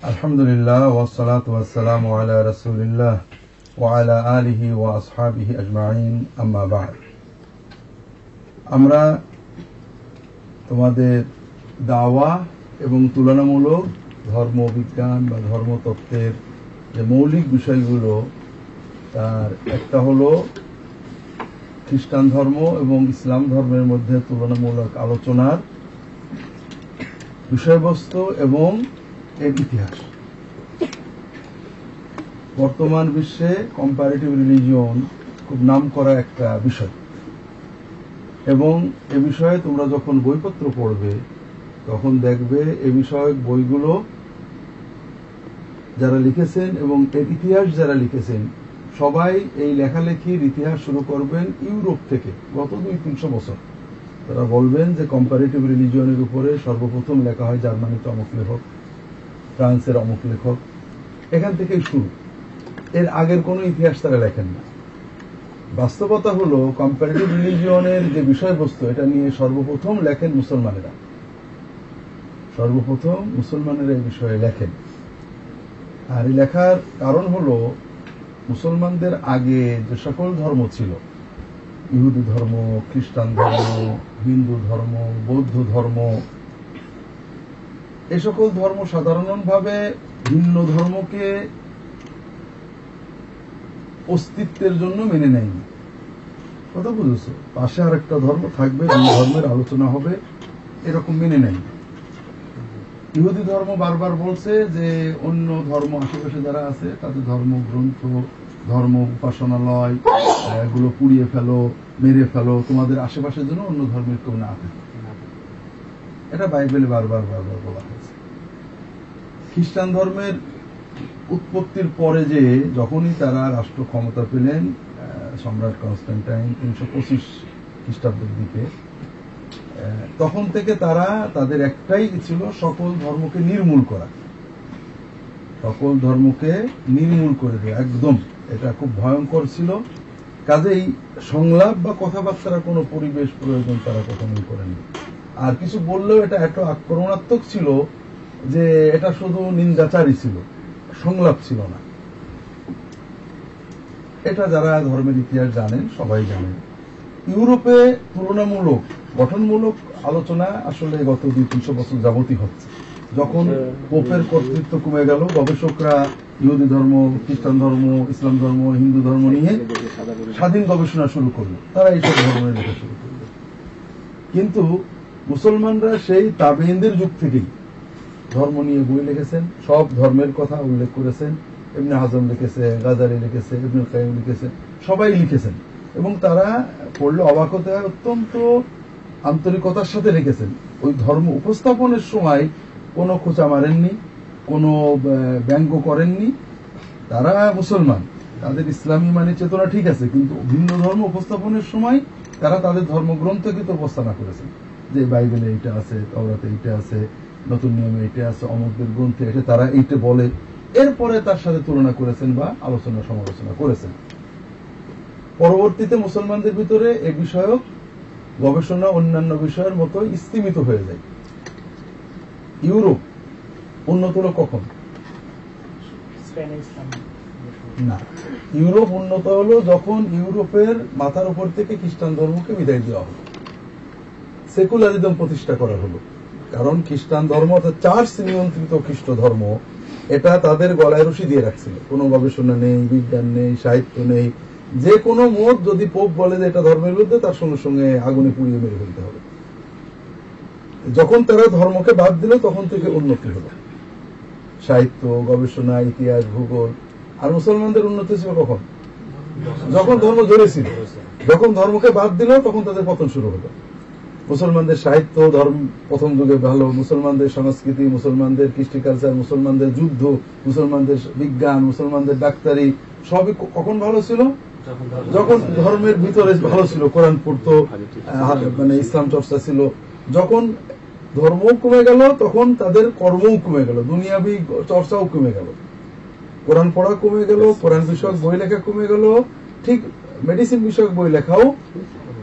আলহামদুলিল্লাহ ওয়াসসালাতু ওয়াসসালামু আলা রাসূলিল্লাহ ওয়া আলা আলিহি ওয়া আসহাবিহি আজমাইন, আম্মা বা'দ। আমরা তোমাদের দাওয়া এবং তুলনামূলক ধর্মবিজ্ঞান বা ধর্মতত্ত্বের যে মৌলিক বিষয়গুলো, তার একটা হলো খ্রিস্টান ধর্ম এবং ইসলাম ধর্মের মধ্যে তুলনামূলক আলোচনার বিষয়বস্তু এবং এর ইতিহাস। বর্তমান বিশ্বে কম্পারেটিভ রিলিজিয়ন খুব নামকরা একটা বিষয়, এবং এ বিষয়ে তোমরা যখন বইপত্র পড়বে তখন দেখবে এ বিষয়ক বইগুলো যারা লিখেছেন এবং এর ইতিহাস যারা লিখেছেন সবাই এই লেখালেখির ইতিহাস শুরু করবেন ইউরোপ থেকে গত 200-300 বছর। তারা বলবেন যে কম্পারেটিভ রিলিজিয়নের উপরে সর্বপ্রথম লেখা হয় জার্মানিতে অমুক লেখক, ফ্রান্সের অমুক লেখক, এখান থেকেই শুরু। এর আগের কোনো ইতিহাস তারা লেখেন না। বাস্তবতা হলো কম্পারেটিভ রিলিজিয়নের যে বিষয়বস্তু, এটা নিয়ে সর্বপ্রথম লেখেন মুসলমানেরা। সর্বপ্রথম মুসলমানেরা এই বিষয়ে লেখেন। আর এই লেখার কারণ হলো মুসলমানদের আগে যে সকল ধর্ম ছিল, ইহুদি ধর্ম, খ্রিস্টান ধর্ম, হিন্দু ধর্ম, বৌদ্ধ ধর্ম, এই সকল ধর্ম সাধারণভাবে ভিন্ন ধর্মকে অস্তিত্বের জন্য মেনে নেয়নি। কথা বুঝেছো? পাশে আর একটা ধর্ম থাকবে, এই ধর্মের আলোচনা হবে, এরকম মেনে নেয়নি। ইহুদি ধর্ম বারবার বলছে যে অন্য ধর্ম আশেপাশে যারা আছে তাদের ধর্মগ্রন্থ, ধর্ম উপাসনালয় এগুলো পুড়িয়ে ফেলো, মেরে ফেলো, তোমাদের আশেপাশের জন্য অন্য ধর্মের কেউ না থাকে। এটা বাইবেলে বারবার বারবার বলা হয়েছে। খ্রিস্টান ধর্মের উৎপত্তির পরে যে যখনই তারা রাষ্ট্র ক্ষমতা পেলেন, সম্রাট কনস্ট্যান্টাইন 325 খ্রিস্টাব্দের দিকে, তখন থেকে তারা তাদের একটাই ছিল সকল ধর্মকে নির্মূল করা, সকল ধর্মকে নির্মূল করে দেওয়া একদম। এটা খুব ভয়ঙ্কর ছিল। কাজেই সংলাপ বা কথাবার্তার কোনো পরিবেশ প্রয়োজন তারা কখনোই করেননি। আর কিছু বললেও এটা এত আক্রমণাত্মক ছিল যে এটা শুধু নিন্দাচারী ছিল, সংলাপ ছিল না। এটা যারা ধর্মের ইতিহাস জানেন সবাই জানেন। ইউরোপে তুলনামূলক গঠনমূলক আলোচনা আসলে গত 200-300 বছর যাবতই হচ্ছে। যখন পোপের কর্তৃত্ব কমে গেল, গবেষকরা ইহুদি ধর্ম, খ্রিস্টান ধর্ম, ইসলাম ধর্ম, হিন্দু ধর্ম নিয়ে স্বাধীন গবেষণা শুরু করলো। তারা এইসব ধর্মের লেখা শুরু করলো। কিন্তু মুসলমানরা সেই তাবেঈনদের যুগ থেকেই ধর্ম নিয়ে বই লিখেছেন, সব ধর্মের কথা উল্লেখ করেছেন। ইবনে হাজম লিখেছে, গাজালি লিখেছে, ইবনুল কাইয়িম লিখেছে, সবাই লিখেছেন। এবং তারা পড়লে অবাক হতে হয়, অত্যন্ত আন্তরিকতার সাথে লিখেছেন। ওই ধর্ম উপস্থাপনের সময় কোনো খোঁচা মারেননি, কোনো ব্যঙ্গ করেননি। তারা মুসলমান, তাদের ইসলামী মানে চেতনা ঠিক আছে, কিন্তু ভিন্ন ধর্ম উপস্থাপনের সময় তারা তাদের ধর্মগ্রন্থকে তো উপস্থাপনা করেছেন যে বাইবেলে এইটা আছে, তাওরাতে এইটা আছে, নতুন নিয়মে এইটা আছে, অমুকদের গ্রন্থে এটা তারা এইটা বলে। এরপরে তার সাথে তুলনা করেছেন বা আলোচনা সমালোচনা করেছেন। পরবর্তীতে মুসলমানদের ভিতরে এ বিষয়ক গবেষণা অন্যান্য বিষয়ের মতো স্তীমিত হয়ে যায়। ইউরোপ উন্নত হলো কখন? না, ইউরোপ উন্নত হলো যখন ইউরোপের মাথার উপর থেকে খ্রিস্টান ধর্মকে বিদায় দেওয়া হলো, সেকুলারিজম প্রতিষ্ঠা করা হলো। কারণ খ্রিস্টান ধর্ম অর্থাৎ চার্চ নিয়ন্ত্রিত খ্রিস্ট ধর্ম, এটা তাদের গলায় রশি দিয়ে রাখছিল। কোনো গবেষণা নেই, বিজ্ঞান নেই, সাহিত্য নেই। যে কোনো মত যদি পোপ বলে যে এটা ধর্মের বিরুদ্ধে, তার সঙ্গে সঙ্গে আগুনে পুড়িয়ে মেরে ফেলতে হবে। যখন তারা ধর্মকে বাদ দিল তখন থেকে উন্নতি হলো, সাহিত্য, গবেষণা, ইতিহাস, ভূগোল। আর মুসলমানদের উন্নতি ছিল কখন? যখন ধর্ম জড়েছিল। যখন ধর্মকে বাদ দিল তখন তাদের পতন শুরু হলো। মুসলমানদের সাহিত্য ধর্ম প্রথম যুগে ভালো, মুসলমানদের সংস্কৃতি, মুসলমানদের কৃষ্টি কালচার, মুসলমানদের যুদ্ধ, মুসলমানদের বিজ্ঞান, মুসলমানদের ডাক্তারি সবই কখন ভালো ছিল? যখন ধর্মের ভিতরে ভালো ছিল, কোরআন পড়তো, মানে ইসলাম চর্চা ছিল। যখন ধর্ম কমে গেল তখন তাদের কর্মও কমে গেল, দুনিয়াবি চর্চাও কমে গেল, কোরআন পড়া কমে গেল, কোরআন বিষয়ক বই লেখা কমে গেল, ঠিক মেডিসিন বিষয়ক বই লেখাও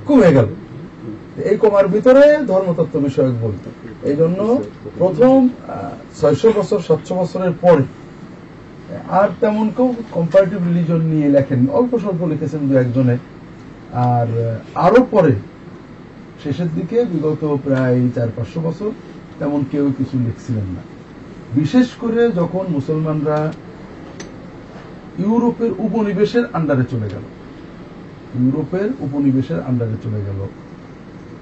কমে গেল। এই কমার ভিতরে ধর্মতত্ত্ব বিষয়ক বই। এই জন্য প্রথম 600 বছর 700 বছরের পরে আর তেমন কেউ কম্পারেটিভ রিলিজন নিয়ে লেখেন, অল্প স্বল্প লিখেছেন দু একজনে। আর আরো পরে শেষের দিকে বিগত প্রায় 400-500 বছর তেমন কেউ কিছু লিখছিলেন না। বিশেষ করে যখন মুসলমানরা ইউরোপের উপনিবেশের আন্ডারে চলে গেল,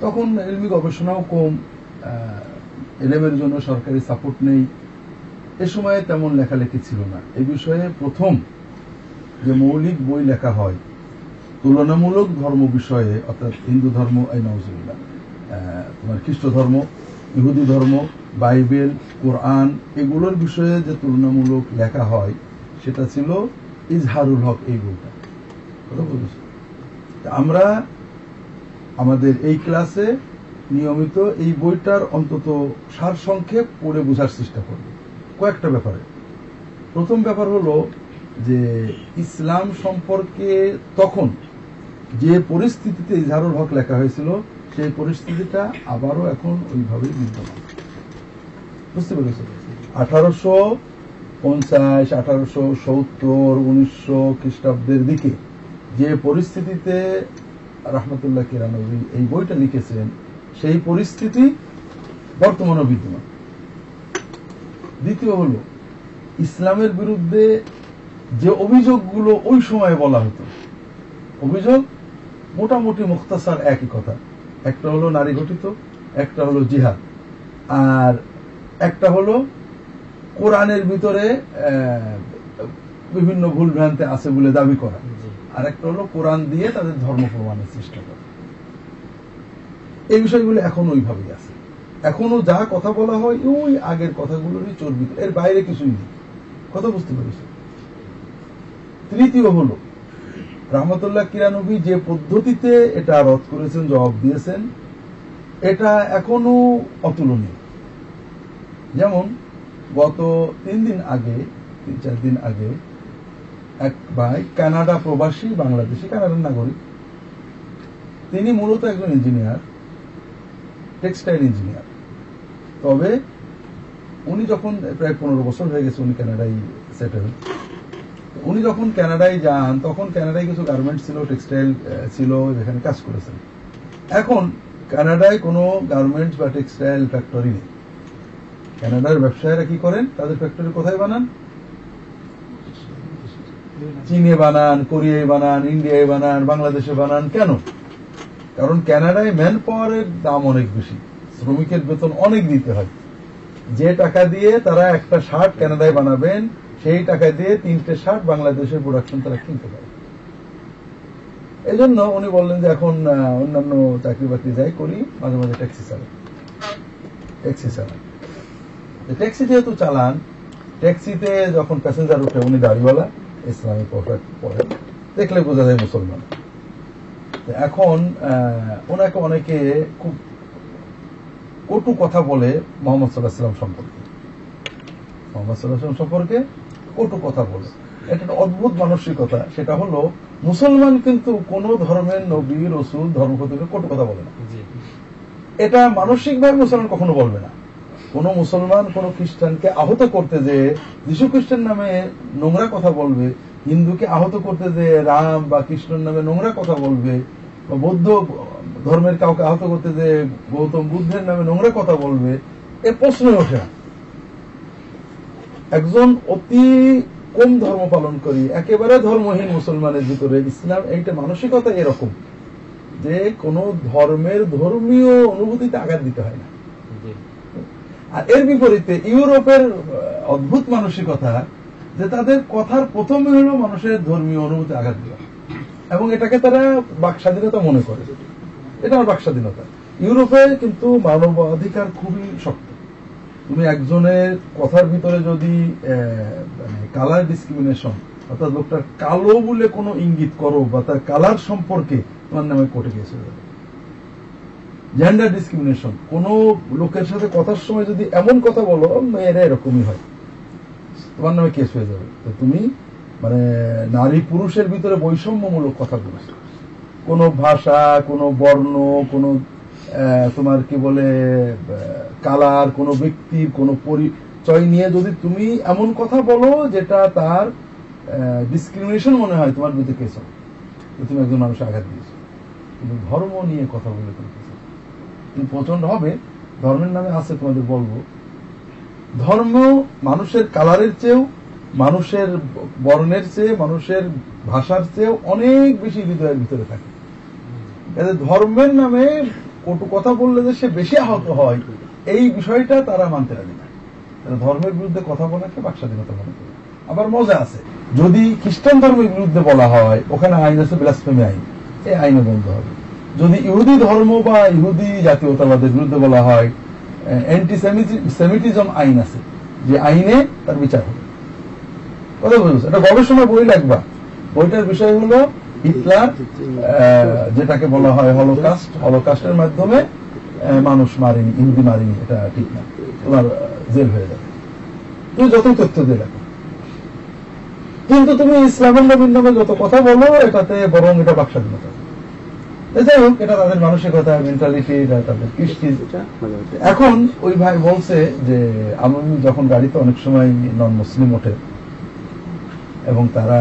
তখন ইলমি গবেষণাও কম, এলেমের জন্য সরকারি সাপোর্ট নেই, এ সময়ে তেমন লেখালেখি ছিল না। এই বিষয়ে প্রথম যে মৌলিক বই লেখা হয় তুলনামূলক ধর্ম বিষয়ে, অর্থাৎ হিন্দু ধর্ম, নাউজুবিল্লাহ, তোমার খ্রিস্ট ধর্ম, ইহুদি ধর্ম, বাইবেল, কোরআন, এগুলোর বিষয়ে যে তুলনামূলক লেখা হয় সেটা ছিল ইজহারুল হক, এই বইটা। কথা বলেছি আমরা আমাদের এই ক্লাসে নিয়মিত এই বইটার অন্তত সারসংক্ষেপ পড়ে বোঝার চেষ্টা করব কয়েকটা ব্যাপারে। প্রথম ব্যাপার হলো যে ইসলাম সম্পর্কে তখন যে পরিস্থিতিতে ইজহারুল হক লেখা হয়েছিল সেই পরিস্থিতিটা আবারও এখন ওইভাবেই বিদ্যমান। বুঝতে পেরেছ? 1850, 1870, 1900 খ্রিস্টাব্দের দিকে যে পরিস্থিতিতে রাহমাতুল্লাহ কিরানবী এই বইটা লিখেছেন সেই পরিস্থিতি বর্তমানে বিদ্যমান। দ্বিতীয় হলো ইসলামের বিরুদ্ধে যে অভিযোগগুলো ওই সময় বলা হতো, অভিযোগ মোটামুটি মুখতাসার একই কথা। একটা হলো নারী ঘটিত, একটা হলো জিহাদ, আর একটা হলো কোরআনের ভিতরে বিভিন্ন ভুল ভ্রান্তি আছে বলে দাবি করা, আর একটা হলো কোরআন দিয়ে তাদের ধর্ম প্রমাণের চেষ্টা করা। এই বিষয়গুলো এখন ওইভাবেই আছে। এখনো যা কথা বলা হয় ওই আগের কথাগুলোরই চর্বিত, এর বাইরে কিছুই নেই। কথা বুঝতে পেরেছ? তৃতীয় হলো রাহমাতুল্লাহ কিরানবী যে পদ্ধতিতে এটা রদ করেছেন, জবাব দিয়েছেন, এটা এখনো অতুলনীয়। যেমন গত 3-4 দিন আগে এক ভাই, কানাডা প্রবাসী বাংলাদেশী, কানাডার নাগরিক, তিনি মূলত একজন ইঞ্জিনিয়ার, টেক্সটাইল ইঞ্জিনিয়ার। তবে উনি যখন প্রায় 15 বছর হয়ে গেছে উনি কানাডায় সেটেল, উনি যখন কানাডায় যান তখন কানাডায় কিছু গার্মেন্টস ছিল, টেক্সটাইল ছিল, যেখানে কাজ করেছেন। এখন কানাডায় কোনো গার্মেন্টস বা টেক্সটাইল ফ্যাক্টরি নেই। কানাডার ব্যবসায়ীরা কি করেন? তাদের ফ্যাক্টরি কোথায় বানান? চীনে বানান, কোরিয়ায় বানান, ইন্ডিয়ায় বানান, বাংলাদেশে বানান। কেন? কারণ কানাডায় ম্যান পাওয়ারের দাম অনেক বেশি, শ্রমিকের বেতন অনেক দিতে হয়। যে টাকা দিয়ে তারা একটা শার্ট কানাডায় বানাবেন সেই টাকা দিয়ে 3টে শার্ট বাংলাদেশের প্রোডাকশন তারা কিনতে পারে। এই জন্য উনি বললেন যে এখন অন্যান্য চাকরি বাকরি যাই করি, মাঝে মাঝে ট্যাক্সি চালান। ট্যাক্সি যেহেতু চালান, ট্যাক্সিতে যখন প্যাসেঞ্জার উঠে, উনি দাড়িওয়ালা, ইসলামিক পোশাক পরে, দেখলে বোঝা যায় মুসলমান। এখন ওনাকে অনেকে খুব কটু কথা বলে মোহাম্মদ সাল্লাল্লাহু আলাইহি ওয়াসাল্লাম সম্পর্কে কটু কথা বলে। এটা একটা অদ্ভুত মানসিকতা। সেটা হলো মুসলমান কিন্তু কোন ধর্মের নবী, রসুল, ধর্মপতিকে কটু কথা বলে না। এটা মানসিকভাবে মুসলমান কখনো বলবে না। কোন মুসলমান কোন খ্রিস্টানকে আহত করতে যে যীশু খ্রিস্টান নামে নোংরা কথা বলবে, হিন্দুকে আহত করতে যে রাম বা কৃষ্ণের নামে নোংরা কথা বলবে, বা বৌদ্ধ ধর্মের কাউকে আহত করতে যে গৌতম বুদ্ধের নামে নোংরা কথা বলবে, এ প্রশ্নই ওঠে না। একজন অতি কম ধর্ম পালন করি, একেবারে ধর্মহীন মুসলমানের ভিতরে ইসলাম, এইটা মানসিকতা এরকম যে কোন ধর্মের ধর্মীয় অনুভূতিতে আঘাত দিতে হয় না। আর এর বিপরীতে ইউরোপের অদ্ভুত মানসিকতা যে তাদের কথার প্রথমে হলো মানুষের ধর্মীয় অনুভূতি আঘাত দেওয়া, এবং এটাকে তারা বাক স্বাধীনতা মনে করে। এটা আমার বাক স্বাধীনতা। ইউরোপে কিন্তু মানবাধিকার খুবই শক্ত। তুমি একজনের কথার ভিতরে যদি কালার ডিসক্রিমিনেশন, অর্থাৎ লোকটার কালো বলে কোনো ইঙ্গিত করো বা তার কালার সম্পর্কে, তোমার নামে কোর্টে কেস হয়ে যাবে। জেন্ডার ডিসক্রিমিনেশন, কোন লোকের সাথে কথার সময় যদি এমন কথা বলো, মেয়েরা এরকমই হয়, তোমার নামে কেস হয়ে যাবে। তো তুমি মানে নারী পুরুষের ভিতরে বৈষম্যমূলক কথা বলছো, কোন ভাষা, কোন বর্ণ, কোন তোমার কি বলে কালার, কোন ব্যক্তির কোন পরিচয় নিয়ে যদি তুমি এমন কথা বলো যেটা তার ডিসক্রিমিনেশন মনে হয়, তোমার বিরুদ্ধে কেস হবে, তুমি একজন মানুষ আঘাত দিয়েছো। কিন্তু ধর্ম নিয়ে কথা বলে তুমি প্রচন্ড হবে। ধর্মের নামে আছে, তোমাদের বলবো, ধর্ম মানুষের কালারের চেয়েও, মানুষের বর্ণের চেয়ে, মানুষের ভাষার চেয়েও অনেক বেশি হৃদয়ের ভিতরে থাকে। ধর্মের নামে কটু কথা বললে যে সে বেশি আহত হয়, এই বিষয়টা তারা মানতে রাজি না। ধর্মের বিরুদ্ধে কথা বলাকে বাকস্বাধীনতা মনে করে। আবার মজা আছে, যদি খ্রিস্টান ধর্মের বিরুদ্ধে বলা হয়, ওখানে আইন আছে ব্লাসফেমি আইন, এই আইনে বন্ধ হবে। যদি ইহুদি ধর্ম বা ইহুদি জাতীয়তাবাদের বিরুদ্ধে বলা হয়, অ্যান্টিসেমিটিজম আইন আছে, যে আইনে তার বিচার হবে। কথা বলছে, এটা গবেষণা বই লাগবা। বইটার বিষয় হলো হিটলার, যেটাকে বলা হয় হলোকাস্ট, হলোকাস্টের মাধ্যমে মানুষ মারেনি, ইহুদি মারেনি, এটা ঠিক না, তোমার জেল হয়ে যাবে। তুমি যতই তথ্য দিয়ে রাখো, কিন্তু তুমি ইসলামের নবীর নামে যত কথা বলো, এটাতে বরং এটা বাকস্বাধীনতা। যাই হোক, এটা তাদের মানসিকতা, মেন্টালিটি, তাদের কৃষ্টি। এখন ওই ভাই বলছে যে আমি যখন গাড়িতে অনেক সময় নন মুসলিম ওঠে এবং তারা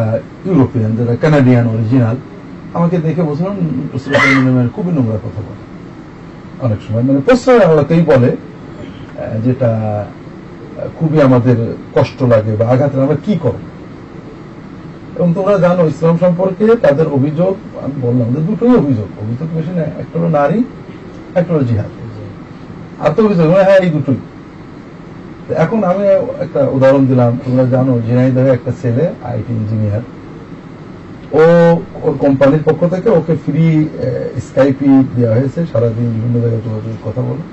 ইউরোপিয়ান, যারা কানাডিয়ান অরিজিনাল, আমাকে দেখে বলছিলাম খুবই নোংরা কথা বলে অনেক সময়, মানে প্রশ্রয় আলোকেই বলে, যেটা খুবই আমাদের কষ্ট লাগে বা আঘাত লাগে। আমরা কি করব? এবং তোমরা জানো ইসলাম সম্পর্কে তাদের অভিযোগ, আমি বললাম যে দুটোই অভিযোগ বেশি না, একটা হলো নারী, একটা হলো জিহাদ। আর তো অভিযোগ হ্যাঁ এই দুটোই। এখন আমি একটা উদাহরণ দিলাম, তোমরা জানো ঝিনাইদহে একটা ছেলে আইটি ইঞ্জিনিয়ার, ওর কোম্পানির পক্ষ থেকে ওকে ফ্রি স্কাইপি দেওয়া হয়েছে, সারাদিন বিভিন্ন জায়গায় যোগাযোগ কথা বলে,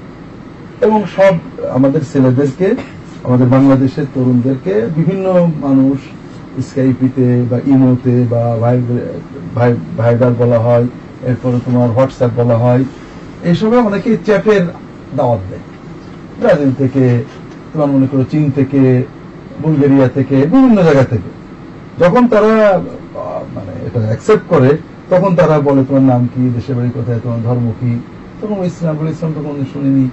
এবং সব আমাদের ছেলেদেরকে, আমাদের বাংলাদেশের তরুণদেরকে বিভিন্ন মানুষ স্কাইপিতে বা ইমোতে বা ভাইবার বলা হয়, এরপরে তোমার হোয়াটসঅ্যাপ বলা হয়, এইসবে অনেকে চ্যাটের দাওয়াত দেয়, ব্রাজিল থেকে, তোমার মনে করো চীন থেকে, বুলগেরিয়া থেকে, বিভিন্ন জায়গা থেকে। যখন তারা মানে এটা অ্যাকসেপ্ট করে, তখন তারা বলে তোমার নাম কি, দেশের বাড়ি কোথায়, তোমার ধর্ম কি, তখন ইসলাম বলে, ইসলাম তো কোনদিন শুনিনি।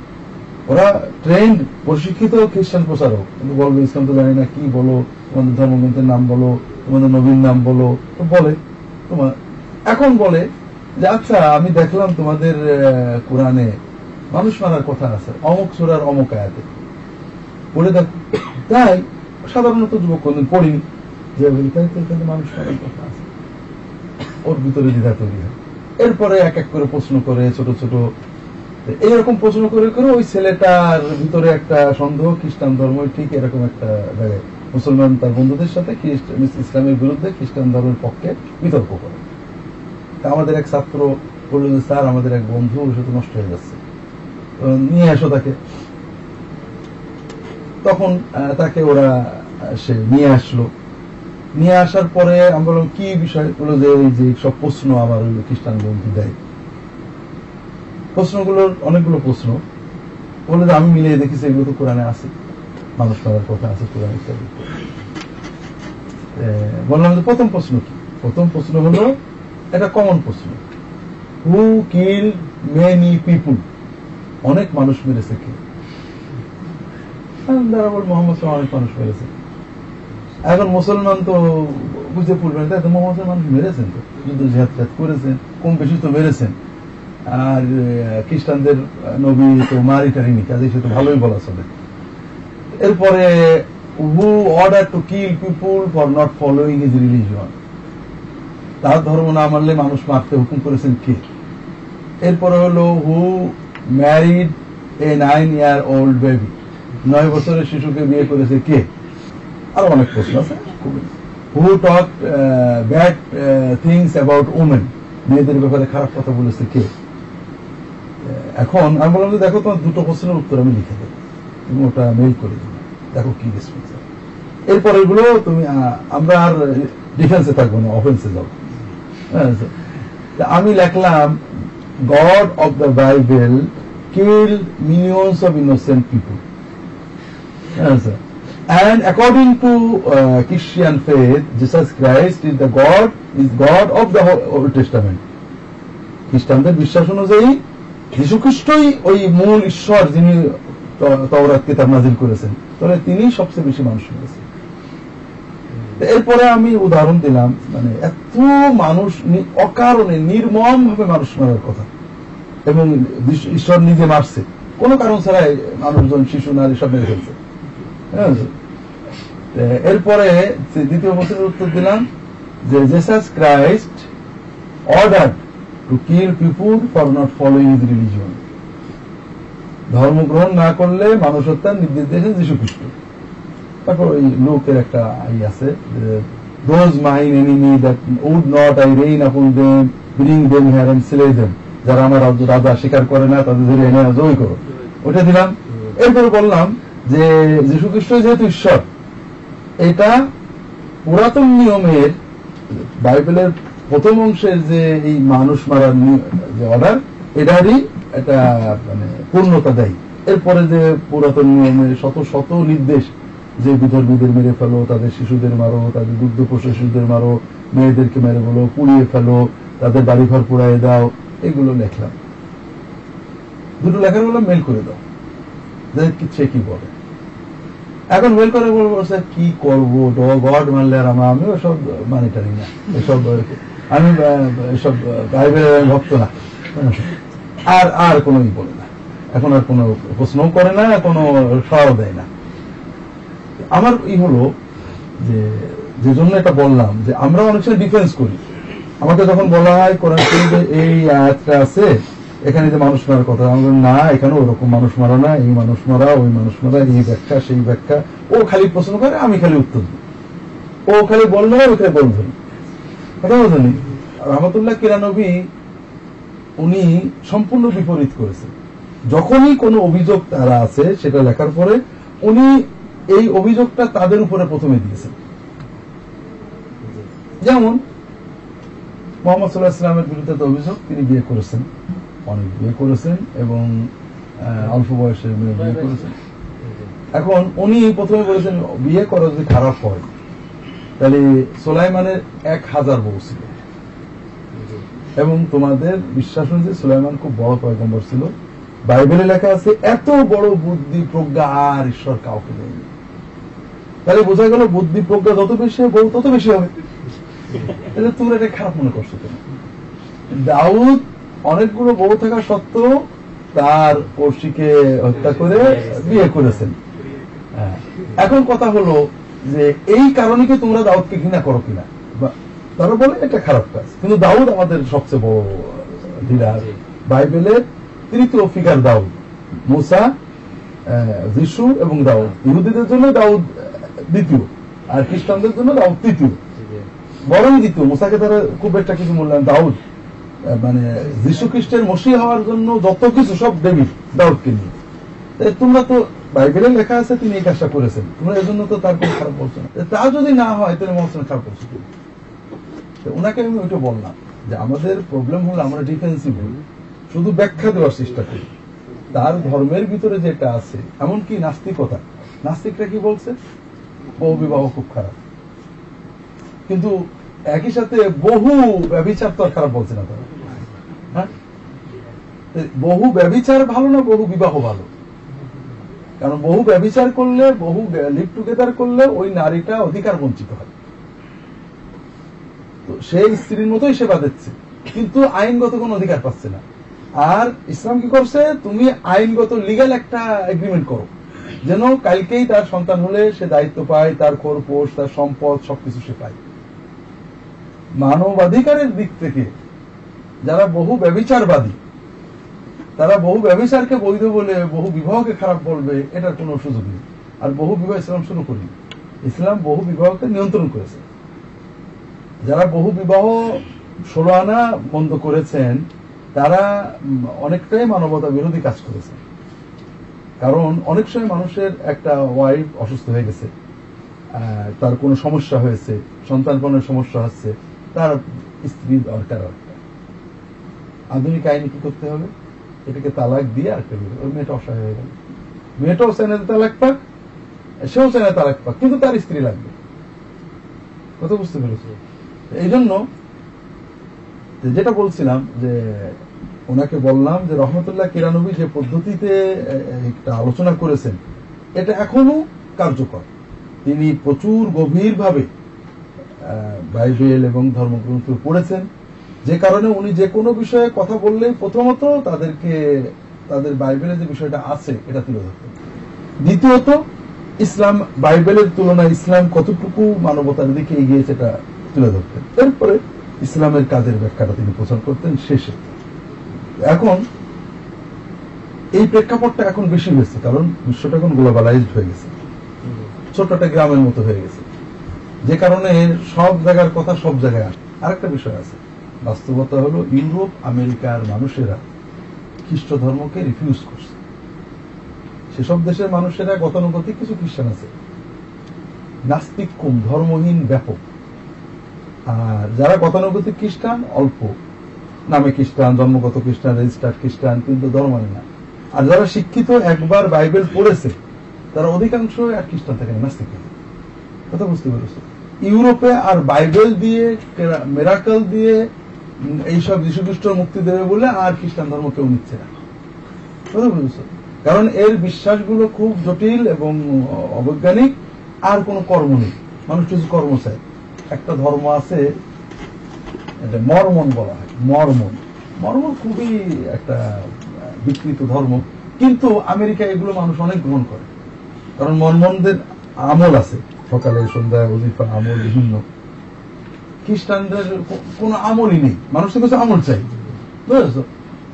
ওরা ট্রেন্ড, প্রশিক্ষিত খ্রিস্টান প্রচারক, কিন্তু বলবে ইসলাম তো জানি না, কি বলো, তোমাদের ধর্মগ্রন্থের নাম বলো, তোমাদের নবীর নাম বলো, তো বলে তোমার। এখন বলে যে আচ্ছা আমি দেখলাম তোমাদের কোরআনে মানুষ মারার কথা আছে, অমুক সূরার অমুক আয়াতে পড়ে দেখ। তাই সাধারণত যুবক কোনদিন পড়িনি, যে মানুষ মারার কথা আছে, ওর ভিতরে দ্বিধা তৈরি হয়। এরপরে এক এক করে প্রশ্ন করে, ছোট ছোট এইরকম প্রশ্ন করে করে ওই ছেলেটার ভিতরে একটা সন্দেহ, খ্রিস্টান ধর্ম ঠিক এরকম একটা জায়গায় মুসলমান তার বন্ধুদের সাথে ইসলামের বিরুদ্ধে খ্রিস্টান ধর্মের পক্ষে বিতর্ক করে। আমাদের এক ছাত্র বলল যে স্যার আমাদের এক বন্ধু ওর সাথে নষ্ট হয়ে যাচ্ছে, নিয়ে আসো তাকে। তখন তাকে ওরা সে নিয়ে আসলো, নিয়ে আসার পরে আমি বললাম কি বিষয়, বললো যে এই যে সব প্রশ্ন আমার ওই খ্রিস্টান বন্ধু দেয়, প্রশ্নগুলোর অনেকগুলো প্রশ্ন, বলে যে আমি মিলিয়ে দেখেছি এগুলো তো কোরআনে আছে, মানুষ মারার কথা আছে কোরআনে। বললাম যে প্রথম প্রশ্ন কি? প্রথম প্রশ্ন হলো এটা কমন প্রশ্ন, হু কিল মেনি পিপুল, অনেক মানুষ মেরেছে কে? তারা বল মোহাম্মদ অনেক মানুষ মেরেছে। এখন মুসলমান তো বুঝতে পড়বেন, তাই তো মোহাম্মদ মানুষ মেরেছেন, তো যুদ্ধ জিহাদ করেছেন, কম বেশি তো মেরেছেন। আর খ্রিস্টানদের নবী তো মারি টারিনি, কাজে সে তো ভালোই বলা চলে। এরপরে who order to kill people for not following his religion, তার ধর্ম না মানলে মানুষ মারতে হুকুম করেছেন কে? এরপরে হলো হু ম্যারিড এ 9-year-old বেবি, 9 বছরের শিশুকে বিয়ে করেছে কে? আরো অনেক প্রশ্ন আছে। হু টক ব্যাড থিংস অ্যাবাউট উমেন, মেয়েদের ব্যাপারে খারাপ কথা বলেছে কে? এখন আমি বললাম যে দেখো তোমার দুটো প্রশ্নের উত্তর আমি লিখে দেবো, তুমি ওটা মেইল করে দেবো, দেখো কি রেসপন্স। এরপর এগুলো তুমি, আমরা আর ডিফেন্সে থাকবো না, অফেন্সে যাবো। আমি লিখলাম god of the Bible killed millions of innocent people. And according to Christian faith, Jesus Christ is God of the Old Testament. খ্রিস্টানদের বিশ্বাস অনুযায়ী যীশুখ্রিস্টই ওই মূল ঈশ্বর যিনি তাওরাত কিতাব নাজিল করেছেন, তাহলে তিনি সবচেয়ে বেশি মানুষ মেরেছেন। এরপরে আমি উদাহরণ দিলাম, মানে এত মানুষ অকারণে নির্মম ভাবে মানুষ মারার কথা, এবং ঈশ্বর নিজে মারছে কোন কারণ ছাড়াই, মানুষজন শিশু নারী সব মেরে ফেলছে। এরপরে দ্বিতীয় প্রশ্নের উত্তর দিলাম যে Jesus Christ order to kill people for not following his religion. ধর্ম গ্রহণ না করলে মানুষ হত্যার নির্দেশ দিয়েছেন যীশু খ্রিস্ট। তারপর ওই লোকের একটা আছে, those mine enemy that would not I reign upon them, bring them here and slay them, যারা আমার রাজা স্বীকার করে না তাদের ধরে এনে জয় করো, ওটা দিলাম। এরপরে বললাম যে যীশু খ্রিস্ট যেহেতু ঈশ্বর, এটা পুরাতন নিয়মের বাইবেলের প্রথম অংশের যে এই মানুষ মারার যে অর্ডার, এটারই একটা মানে পূর্ণতা দেয়। এরপরে যে পুরাতন নিয়মের শত শত নির্দেশ, যে বিধর্মীদের মেরে ফেলো, তাদের শিশুদের মারো, তাদের দুগ্ধ পোষ্য শিশুদের মারো, মেয়েদেরকে মেরে বলো, পুড়িয়ে ফেলো, তাদের বাড়িঘর পুড়াই দাও, এগুলো লেখলাম। দুটো লেখার বললাম মেল করে দাও, সে কি বলে। এখন মেল করে বলবো স্যার কি করবো, গড মানলে আর আমি ওসব মানি টানি না, এসব আমি এসব বাইবেলের ভক্ত না, আর আর কোনো ই বলে না, এখন আর কোনো প্রশ্নও করে না, কোনো সাড়াও দেয় না। আমার হলো যে জন্য এটা বললাম যে আমরা অনেক সময় ডিফেন্স করি। আমাকে যখন বলা হয় কোরআন শরীফে এই আয়াতটা আছে, এখানে যে মানুষ মারার কথা, আমরা না, এখানে ওরকম মানুষ মারা না, এই মানুষ মারা, ওই মানুষ মারা, এই ব্যাখ্যা সেই ব্যাখ্যা। ও খালি প্রশ্ন করে, আমি খালি উত্তর দিই। ও খালি বললো, ওই খালি বলবেন, কথা বলতেনি। রহমতুল্লাহ কিরানবী উনি সম্পূর্ণ বিপরীত করেছেন। যখনই কোনো অভিযোগ তারা আছে, সেটা লেখার পরে উনি এই অভিযোগটা তাদের উপরে প্রথমে দিয়েছেন। যেমন মোহাম্মদ সাল্লাল্লাহু আলাইহি ওয়াসাল্লামের বিরুদ্ধে অভিযোগ, তিনি বিয়ে করেছেন, অনেক বিয়ে করেছেন, এবং অল্প বয়সে মেয়ে বিয়ে করেছেন। এখন উনি প্রথমে বলেছেন বিয়ে করা যদি খারাপ হয় তাহলে সুলাইমানের 1000 বউ ছিল, এবং তোমাদের বিশ্বাস অনুযায়ী সুলাইমান খুব বড় পয়গম্বর ছিল। বাইবেলে লেখা আছে এত বড় বুদ্ধি প্রজ্ঞা আর ঈশ্বর কাউকে দেয়নি। তাহলে বোঝা গেল বুদ্ধি প্রজ্ঞা যত বেশি বউ তত বেশি হবে। তোমরা এটা খারাপ মনে করছো কেন? দাউদ অনেকগুলো বউ থাকা সত্ত্বেও তার কর্ষিকে হত্যা করে বিয়ে করেছেন। এখন কথা হলো যে এই কারণে কি তোমরা দাউদকে ঘৃণা করো কিনা? তারা বলে এটা খারাপ কাজ, কিন্তু দাউদ আমাদের সবচেয়ে বড় লিডার। বাইবেলের তৃতীয় ফিগার দাউদ, মুসা, যিশু এবং দাউদ। ইহুদিদের জন্য দাউদ দ্বিতীয়, আর খ্রিস্টানদের জন্য দাউদ তৃতীয়, বরং দ্বিতীয়। মুসাকে তারা খুব একটা কিছু মূল্যায়ন, দাউদ মানে যীশু খ্রিস্টের মসিহ হওয়ার জন্য যত কিছু সব ডেভিড, দাউদকে নিয়ে। তোমরা তো বাইবেলে লেখা আছে তিনি এই কাজটা করেছেন, তোমরা এর জন্য তো তার কোনো খারাপ বলছো না। তা যদি না হয় তাহলে মহাসেন খারাপ করছো। ওনাকে আমি ওইটা বললাম যে আমাদের প্রবলেম হলো আমরা ডিফেন্সিভ হই, শুধু ব্যাখ্যা দেওয়ার চেষ্টা করি। তার ধর্মের ভিতরে যেটা আছে, এমনকি নাস্তিকতা, নাস্তিকরা কি বলছে বহু বিবাহ খুব খারাপ, কিন্তু একই সাথে বহু ব্যভিচার তো আর খারাপ বলছে না তারা। হ্যাঁ, বহু ব্যভিচার ভালো না বহু বিবাহ ভালো? কারণ বহু ব্যভিচার করলে, বহু লিভ টুগেদার করলে ওই নারীটা অধিকার বঞ্চিত হয়, তো সেই স্ত্রীর মতোই সেবা দিচ্ছে, কিন্তু আইনগত কোন অধিকার পাচ্ছে না। আর ইসলাম কি করছে, তুমি আইনগত লিগ্যাল একটা এগ্রিমেন্ট করো, যেন কালকেই তার সন্তান হলে সে দায়িত্ব পায়, তার খোরপোশ, তার সম্পদ সবকিছু সে পায়। মানবাধিকারের দিক থেকে যারা বহু ব্যভিচারবাদী, তারা বহু ব্যভিচারকে বৈধ বলে বহু বিবাহকে খারাপ বলবে, এটার কোনো সুযোগ নেই। আর বহু বিবাহ ইসলাম শুরু করেনি, ইসলাম বহু বিবাহকে নিয়ন্ত্রণ করেছে। যারা বহু বিবাহ 16 আনা বন্ধ করেছেন, তারা অনেকটাই মানবতা বিরোধী কাজ করেছে। কারণ অনেক সময় মানুষের একটা ওয়াইফ অসুস্থ হয়ে গেছে, তার কোনো সমস্যা হয়েছে, সন্তান পালনের সমস্যা হচ্ছে, তার স্ত্রী দরকার। আধুনিক আইনে কি করতে হবে, এটাকে তালাক দিয়ে আরেকটা বিয়ে, ওই মেয়েটা অসহায় হয়ে গেল, মেয়েটাও চায় না তালাক পাক, সেও চায় না তালাক পাক, কিন্তু তার স্ত্রী লাগবে। কথা বুঝতে পেরেছি? এই জন্য যেটা বলছিলাম যে ওনাকে বললাম যে রহমতুল্লাহ কিরানবী যে পদ্ধতিতে একটা আলোচনা করেছেন এটা এখনো কার্যকর। তিনি প্রচুর গভীরভাবে বাইবেল এবং ধর্মগ্রন্থ পড়েছেন, যে কারণে উনি যে কোনো বিষয়ে কথা বললেই প্রথমত তাদেরকে তাদের বাইবেলে যে বিষয়টা আছে এটা তুলে ধরতেন। দ্বিতীয়ত ইসলাম, বাইবেলের তুলনায় ইসলাম কতটুকু মানবতার দিকে এগিয়েছে এটা তুলে ধরতেন। এরপরে ইসলামের কাজের ব্যাখ্যাটা তিনি প্রচার করতেন শেষে। এখন এই প্রেক্ষাপটটা এখন বেশি হয়েছে, কারণ বিশ্বটা এখন গ্লোবালাইজড হয়ে গেছে, ছোট একটা গ্রামের মতো হয়ে গেছে, যে কারণে সব জায়গার কথা সব জায়গায় আসে। আরেকটা বিষয় আছে, বাস্তবতা হলো ইউরোপ আমেরিকার মানুষেরা খ্রিস্ট ধর্মকে রিফিউজ করছে। সেসব দেশের মানুষেরা গতানুগতিক কিছু খ্রিস্টান আছে, নাস্তিক কম, ধর্মহীন ব্যাপক। আর যারা গতানুগতিক খ্রিস্টান অল্প, নামে খ্রিস্টান, জন্মগত খ্রিস্টান, রেজিস্টার্ড খ্রিস্টান, কিন্তু ধর্ম মানে না। আর যারা শিক্ষিত, একবার বাইবেল পড়েছে, তারা অধিকাংশ এক খ্রিস্টান থেকে নাস্তিক। কথা বুঝতে পেরেছে? ইউরোপে আর বাইবেল দিয়ে, মেরাকল দিয়ে এইসব যীশু খ্রিস্ট মুক্তি দেবে বলে আর খ্রিস্টান ধর্ম কেউ নিচ্ছে না। কথা বুঝেছ? কারণ এর বিশ্বাসগুলো খুব জটিল এবং অবৈজ্ঞানিক, আর কোনো কর্ম নেই। মানুষ কিছু কর্ম চায়। একটা ধর্ম আছে, এটা মর্মন বলা হয়। মর্মন খুবই একটা বিকৃত ধর্ম, কিন্তু আমেরিকায় এগুলো মানুষ অনেক গ্রহণ করে। কারণ মর্মনদের আমল আছে, সকালে সন্ধ্যায় ওজিফা আমল বিভিন্ন। খ্রিস্টানদের কোন আমলই নেই, মানুষ তো কিছু আমল চাই, বুঝেছ?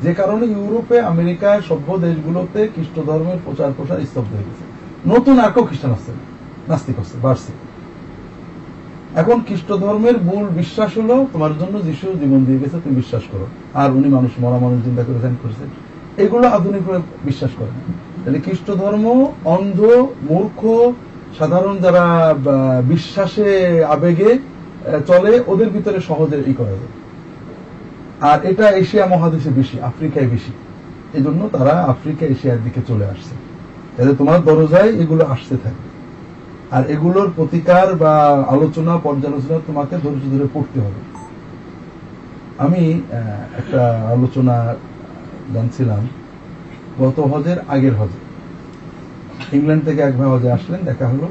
যে কারণে ইউরোপে, আমেরিকায়, সভ্য দেশগুলোতে খ্রিস্ট ধর্মের প্রচার প্রসার স্তব্ধ হয়ে গেছে। নতুন আর কেউ খ্রিস্টান আসছে না, নাস্তিক হচ্ছে, বাড়ছে। এখন খ্রিস্ট ধর্মের মূল বিশ্বাস হলো তোমার জন্য যিশু জীবন দিয়ে গেছে, তুমি বিশ্বাস করো, আর উনি মরা মানুষ চিন্তা করে ধ্যান করেছেন। এগুলো আধুনিক বিশ্বাস করে না। তাহলে খ্রিস্ট ধর্ম অন্ধ, মূর্খ, সাধারণ যারা বিশ্বাসে আবেগে চলে, ওদের ভিতরে সহজে করা যায়। আর এটা এশিয়া মহাদেশে বেশি, আফ্রিকায় বেশি। এই জন্য তারা আফ্রিকা, এশিয়ার দিকে চলে আসছে। তাহলে তোমার দরজায় এগুলো আসতে থাকে, আর এগুলোর প্রতিকার বা আলোচনা, পর্যালোচনা তোমাকে ধৈর্য ধরে পড়তে হবে। আমি একটা আলোচনা জানছিলাম গত হজের আগের হজে, ইংল্যান্ড থেকে এক ভাই হজে আসলেন, দেখা হলো।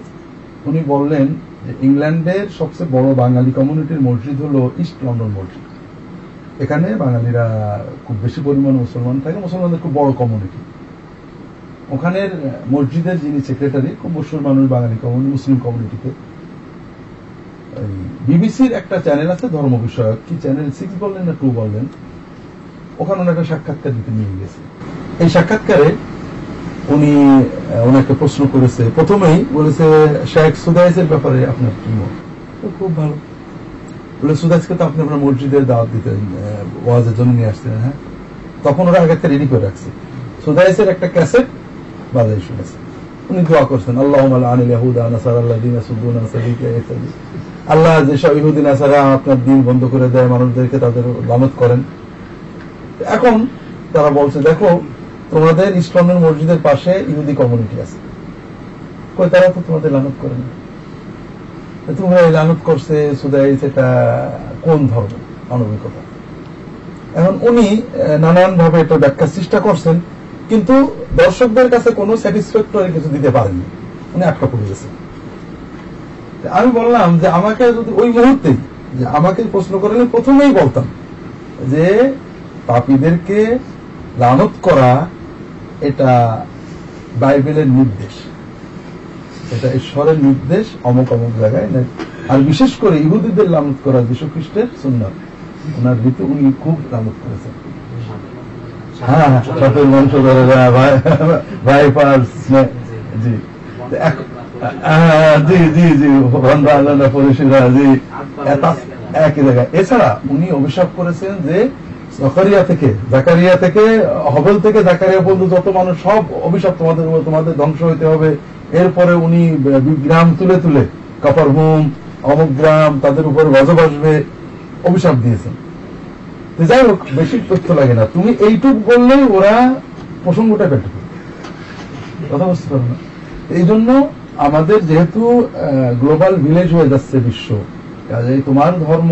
উনি বললেন যে ইংল্যান্ডের সবচেয়ে বড় বাঙালি কমিউনিটির মসজিদ হলো ইস্ট লন্ডন মসজিদ। এখানে বাঙালিরা খুব বেশি পরিমাণে মুসলমান থাকে, মুসলমানদের খুব বড় কমিউনিটি। ওখানের মসজিদের যিনি সেক্রেটারি, খুব মশুর মানুষ বাঙালি কমিউনিটি, মুসলিম কমিউনিটিতে। বিবিসির একটা চ্যানেল আছে ধর্ম বিষয়ক, কি চ্যানেল 6 বললেন না 2 বললেন, ওখানে একটা সাক্ষাৎকার দিতে নিয়ে গেছে। এই সাক্ষাৎকারে উনি ওনাকে প্রশ্ন করেছে, প্রথমেই বলেছে শেখ সুদাইসের ব্যাপারে আপনার কি মত? খুব ভালো। বলে সুদাইসকে তো আপনি আপনার মসজিদের দাওয়াত দিতেন, ওয়াজের জন্য নিয়ে আসতেন। হ্যাঁ, তখন ওরা আগে একটা রেডি করে রাখছে, সুদাইসের একটা ক্যাসেট বাজাই শুনেছে। উনি দোয়া করছেন, আল্লাহুম্মা আনিল ইয়াহুদা নাসারাল্লাযিনা সুদ্দুনা সাবিকা ইত্যাদি। আল্লাহ যেসব ইহুদি নাসারা আপনার দিন বন্ধ করে দেয়, মানুষদেরকে তাদের লানত করেন। এখন তারা বলছে, দেখো তোমাদের ইস্ট লন্ডন মসজিদের পাশে ইহুদি কমিউনিটি আছে, কই তারা তো তোমাদের লানত করে না, তোমরা লানত করছে সুদাইস, এটা কোন ধর্ম, মানবিকতা? এখন উনি নানান ভাবে এটা ব্যাখ্যার চেষ্টা করছেন, কিন্তু দর্শকদের কাছে কোনো স্যাটিসফ্যাক্টরি কিছু দিতে পারেননি, উনি আটকা পড়ে গেছেন। আমি বললাম যে আমাকে যদি ওই মুহূর্তেই যে আমাকে প্রশ্ন করলে প্রথমেই বলতাম যে পাপীদেরকে লানত করা এটা বাইবেলের নির্দেশ, এটা ঈশ্বরের নির্দেশ, অমুক অমুক জায়গায় নেই। আর বিশেষ করে ইহুদিদের লানত করা যীশু খ্রিস্টের সুন্নাত, ওনার রীতি উনি খুব লানত করেছেন। হ্যাঁ, সকল বংশধরেরা ভাই পার্স, জি জি জি জি পরিষেবা, জি একই জায়গায়। এছাড়া উনি অভিশাপ করেছেন যে জাকারিয়া থেকে হবেল থেকে জাকারিয়া পর্যন্ত যত মানুষ, সব অভিশাপ তোমাদের উপর, তোমাদের ধ্বংস হইতে হবে। এরপরে উনি গ্রাম তুলে তুলে কাফারহুম, অমুক গ্রাম, তাদের উপর গজব আসবে, অভিশাপ দিয়েছেন। যাই হোক, বেশি তথ্য লাগে না, তুমি এইটুক বললেই ওরা প্রসঙ্গটা কেটে কথা বুঝতে পারো না। এই জন্য আমাদের যেহেতু গ্লোবাল ভিলেজ হয়ে যাচ্ছে বিশ্ব, কাজে তোমার ধর্ম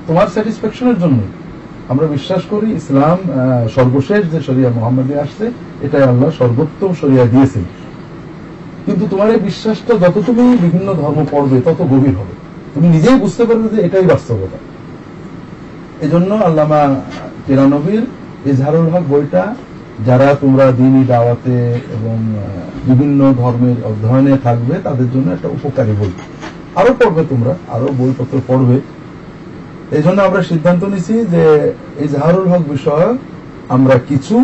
তোমার স্যাটিসফ্যাকশনের জন্য, আমরা বিশ্বাস করি ইসলাম সর্বশেষ যে শরিয়া মুহাম্মাদী আসছে এটাই আল্লাহ সর্বোত্তম শরিয়া দিয়েছেন। কিন্তু তোমার এই বিশ্বাসটা যত তুমি বিভিন্ন ধর্ম পড়বে তত গভীর হবে, তুমি নিজেই বুঝতে পারবে যে এটাই বাস্তবতা। এজন্য আল্লামা কিরানবীর ইজহারুল হক বইটা যারা তোমরা দ্বীনি দাওয়াতে এবং বিভিন্ন ধর্মের অধ্যয়নে থাকবে তাদের জন্য একটা উপকারী বই। আরো পড়বে, তোমরা আরো বইপত্র পড়বে। এই জন্য আমরা সিদ্ধান্ত নিছি যে ইজহারুল হক বিষয় আমরা কিছু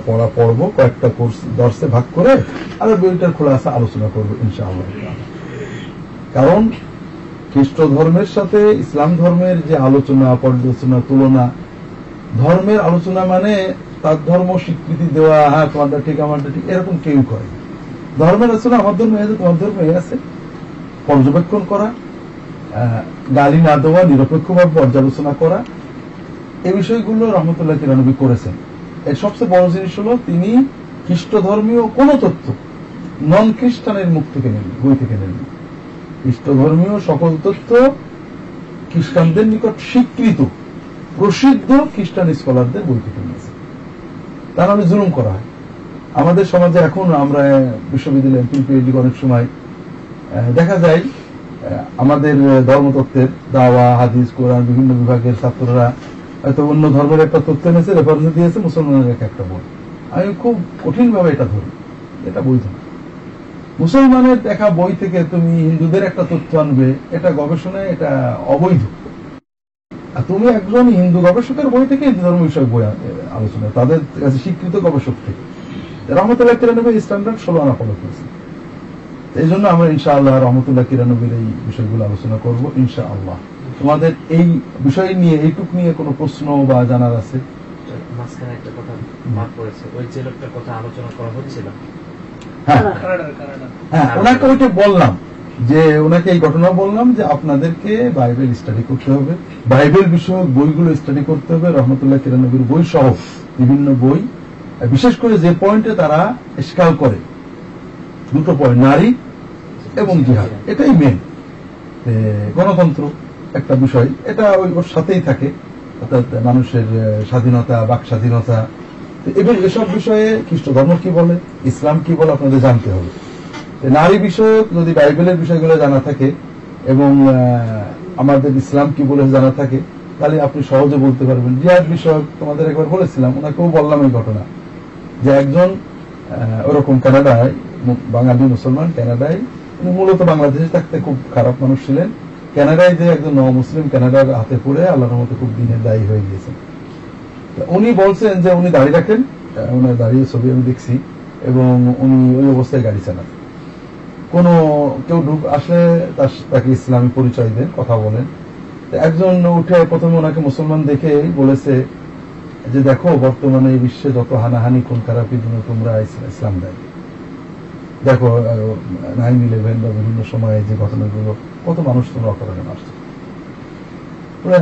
পড়া পড়ব, কয়েকটা কোর্স দর্শে ভাগ করে আর বইটার খোলাসা আলোচনা করব ইনশাআল্লাহ। কারণ খ্রিস্ট ধর্মের সাথে ইসলাম ধর্মের যে আলোচনা, পর্যালোচনা, তুলনা, ধর্মের আলোচনা মানে তার ধর্ম স্বীকৃতি দেওয়া, হ্যাঁ তোমারটা ঠিক আমারটা ঠিক, এরকম কেউ করে। ধর্মের আলোচনা আমার ধর্ম আছে, তোমার ধর্ম এই আছে, পর্যবেক্ষণ করা, গালি না দেওয়া, নিরপেক্ষভাবে পর্যালোচনা করা, এই বিষয়গুলো রহমতুল্লাহ কিরানবী করেছেন। এর সবচেয়ে বড় জিনিস হলো তিনি খ্রিস্ট ধর্মীয় কোন তথ্য নন খ্রিস্টানের মুখ থেকে নেন, বই থেকে নেন। খ্রিস্ট ধর্মীয় সকল তথ্য খ্রিস্টানদের নিকট স্বীকৃত প্রসিদ্ধ খ্রিস্টান স্কলারদের বই থেকে নিয়েছে। তার নামে জুলুম করা হয়। আমাদের সমাজে এখন আমরা বিশ্ববিদ্যালয়ে পিএইচডি অনেক সময় দেখা যায় আমাদের ধর্মতত্ত্বের দাওয়া, হাদিস, কোরআন বিভিন্ন বিভাগের ছাত্ররা হয়তো অন্য ধর্মের একটা তথ্য এনেছে, রেফারেন্স দিয়েছে মুসলমানের একটা বই। আমি খুব কঠিন ভাবে এটা ধরি, এটা বৈধ না। মুসলমানের দেখা বই থেকে তুমি হিন্দুদের একটা তথ্য আনবে, এটা গবেষণায় এটা অবৈধ। আর তুমি একজন হিন্দু গবেষকের বই থেকে হিন্দু ধর্ম বিষয়ক বই আলোচনা, তাদের কাছে স্বীকৃত গবেষক থেকে রহমতুল্লাহ কিরানবী স্ট্যান্ডার্ড 16 আনা ফলো করেছে। এই জন্য আমরা ইনশাআল্লাহ রহমতুল্লাহ কিরানবীর এই বিষয়গুলো আলোচনা করব ইনশাআল্লাহ। তোমাদের এই বিষয় নিয়ে এইটুক নিয়ে কোনো প্রশ্ন বা জানার আছে? মাঝখানে একটা কথা বাদ পড়েছে, ওই যে লোকটার কথা আলোচনা করা হচ্ছিল। হ্যাঁ, ওনাকে ওইটা বললাম যে ওনাকে এই ঘটনা বললাম যে আপনাদেরকে বাইবেল স্টাডি করতে হবে, বাইবেল বিষয়ক বইগুলো স্টাডি করতে হবে, রহমতুল্লাহ কিরানবীর বই সহ বিভিন্ন বই, বিশেষ করে যে পয়েন্টে তারা ইশকাল করে, দুটো পয়েন্ট, নারী এবং জিহাদ, এটাই মেন। গণতন্ত্র একটা বিষয়, এটা ওর সাথেই থাকে, অর্থাৎ মানুষের স্বাধীনতা, বাক স্বাধীনতা, এবং এসব বিষয়ে খ্রিস্ট ধর্ম কি বলে, ইসলাম কি বলে আপনাদের জানতে হবে। নারী বিষয়ক যদি বাইবেলের বিষয়গুলো জানা থাকে এবং আমাদের ইসলাম কি বলে জানা থাকে তাহলে আপনি সহজে বলতে পারবেন। জিহাদ বিষয়ক তোমাদের একবার বলেছিলাম, ওনাকেও বললাম এই ঘটনা যে একজন ওরকম কানাডায় বাঙালি মুসলমান, কানাডায় উনি মূলত বাংলাদেশে থাকতে খুব খারাপ মানুষ ছিলেন, কানাডায় যে একজন মুসলিম কানাডার হাতে পড়ে আল্লাহর মতো খুব দিনের দায়ী হয়ে গিয়েছেন। উনি বলছেন যে উনি দাঁড়িয়ে রাখেন, ওনার দাঁড়িয়ে ছবি আমি দেখছি, এবং উনি ওই অবস্থায় গাড়ি চালান। কোন কেউ আসলে তাকে ইসলামী পরিচয় দেন, কথা বলেন। একজন উঠে প্রথমে ওনাকে মুসলমান দেখে বলেছে যে দেখো বর্তমানে এই বিশ্বে যত হানাহানি খুন খারাপির জন্য তোমরা ইসলাম দেয়, দেখো 9/11 বা বিভিন্ন সময়ে যে ঘটনাগুলো, কত মানুষ তোমরা অপরাধে মারছো।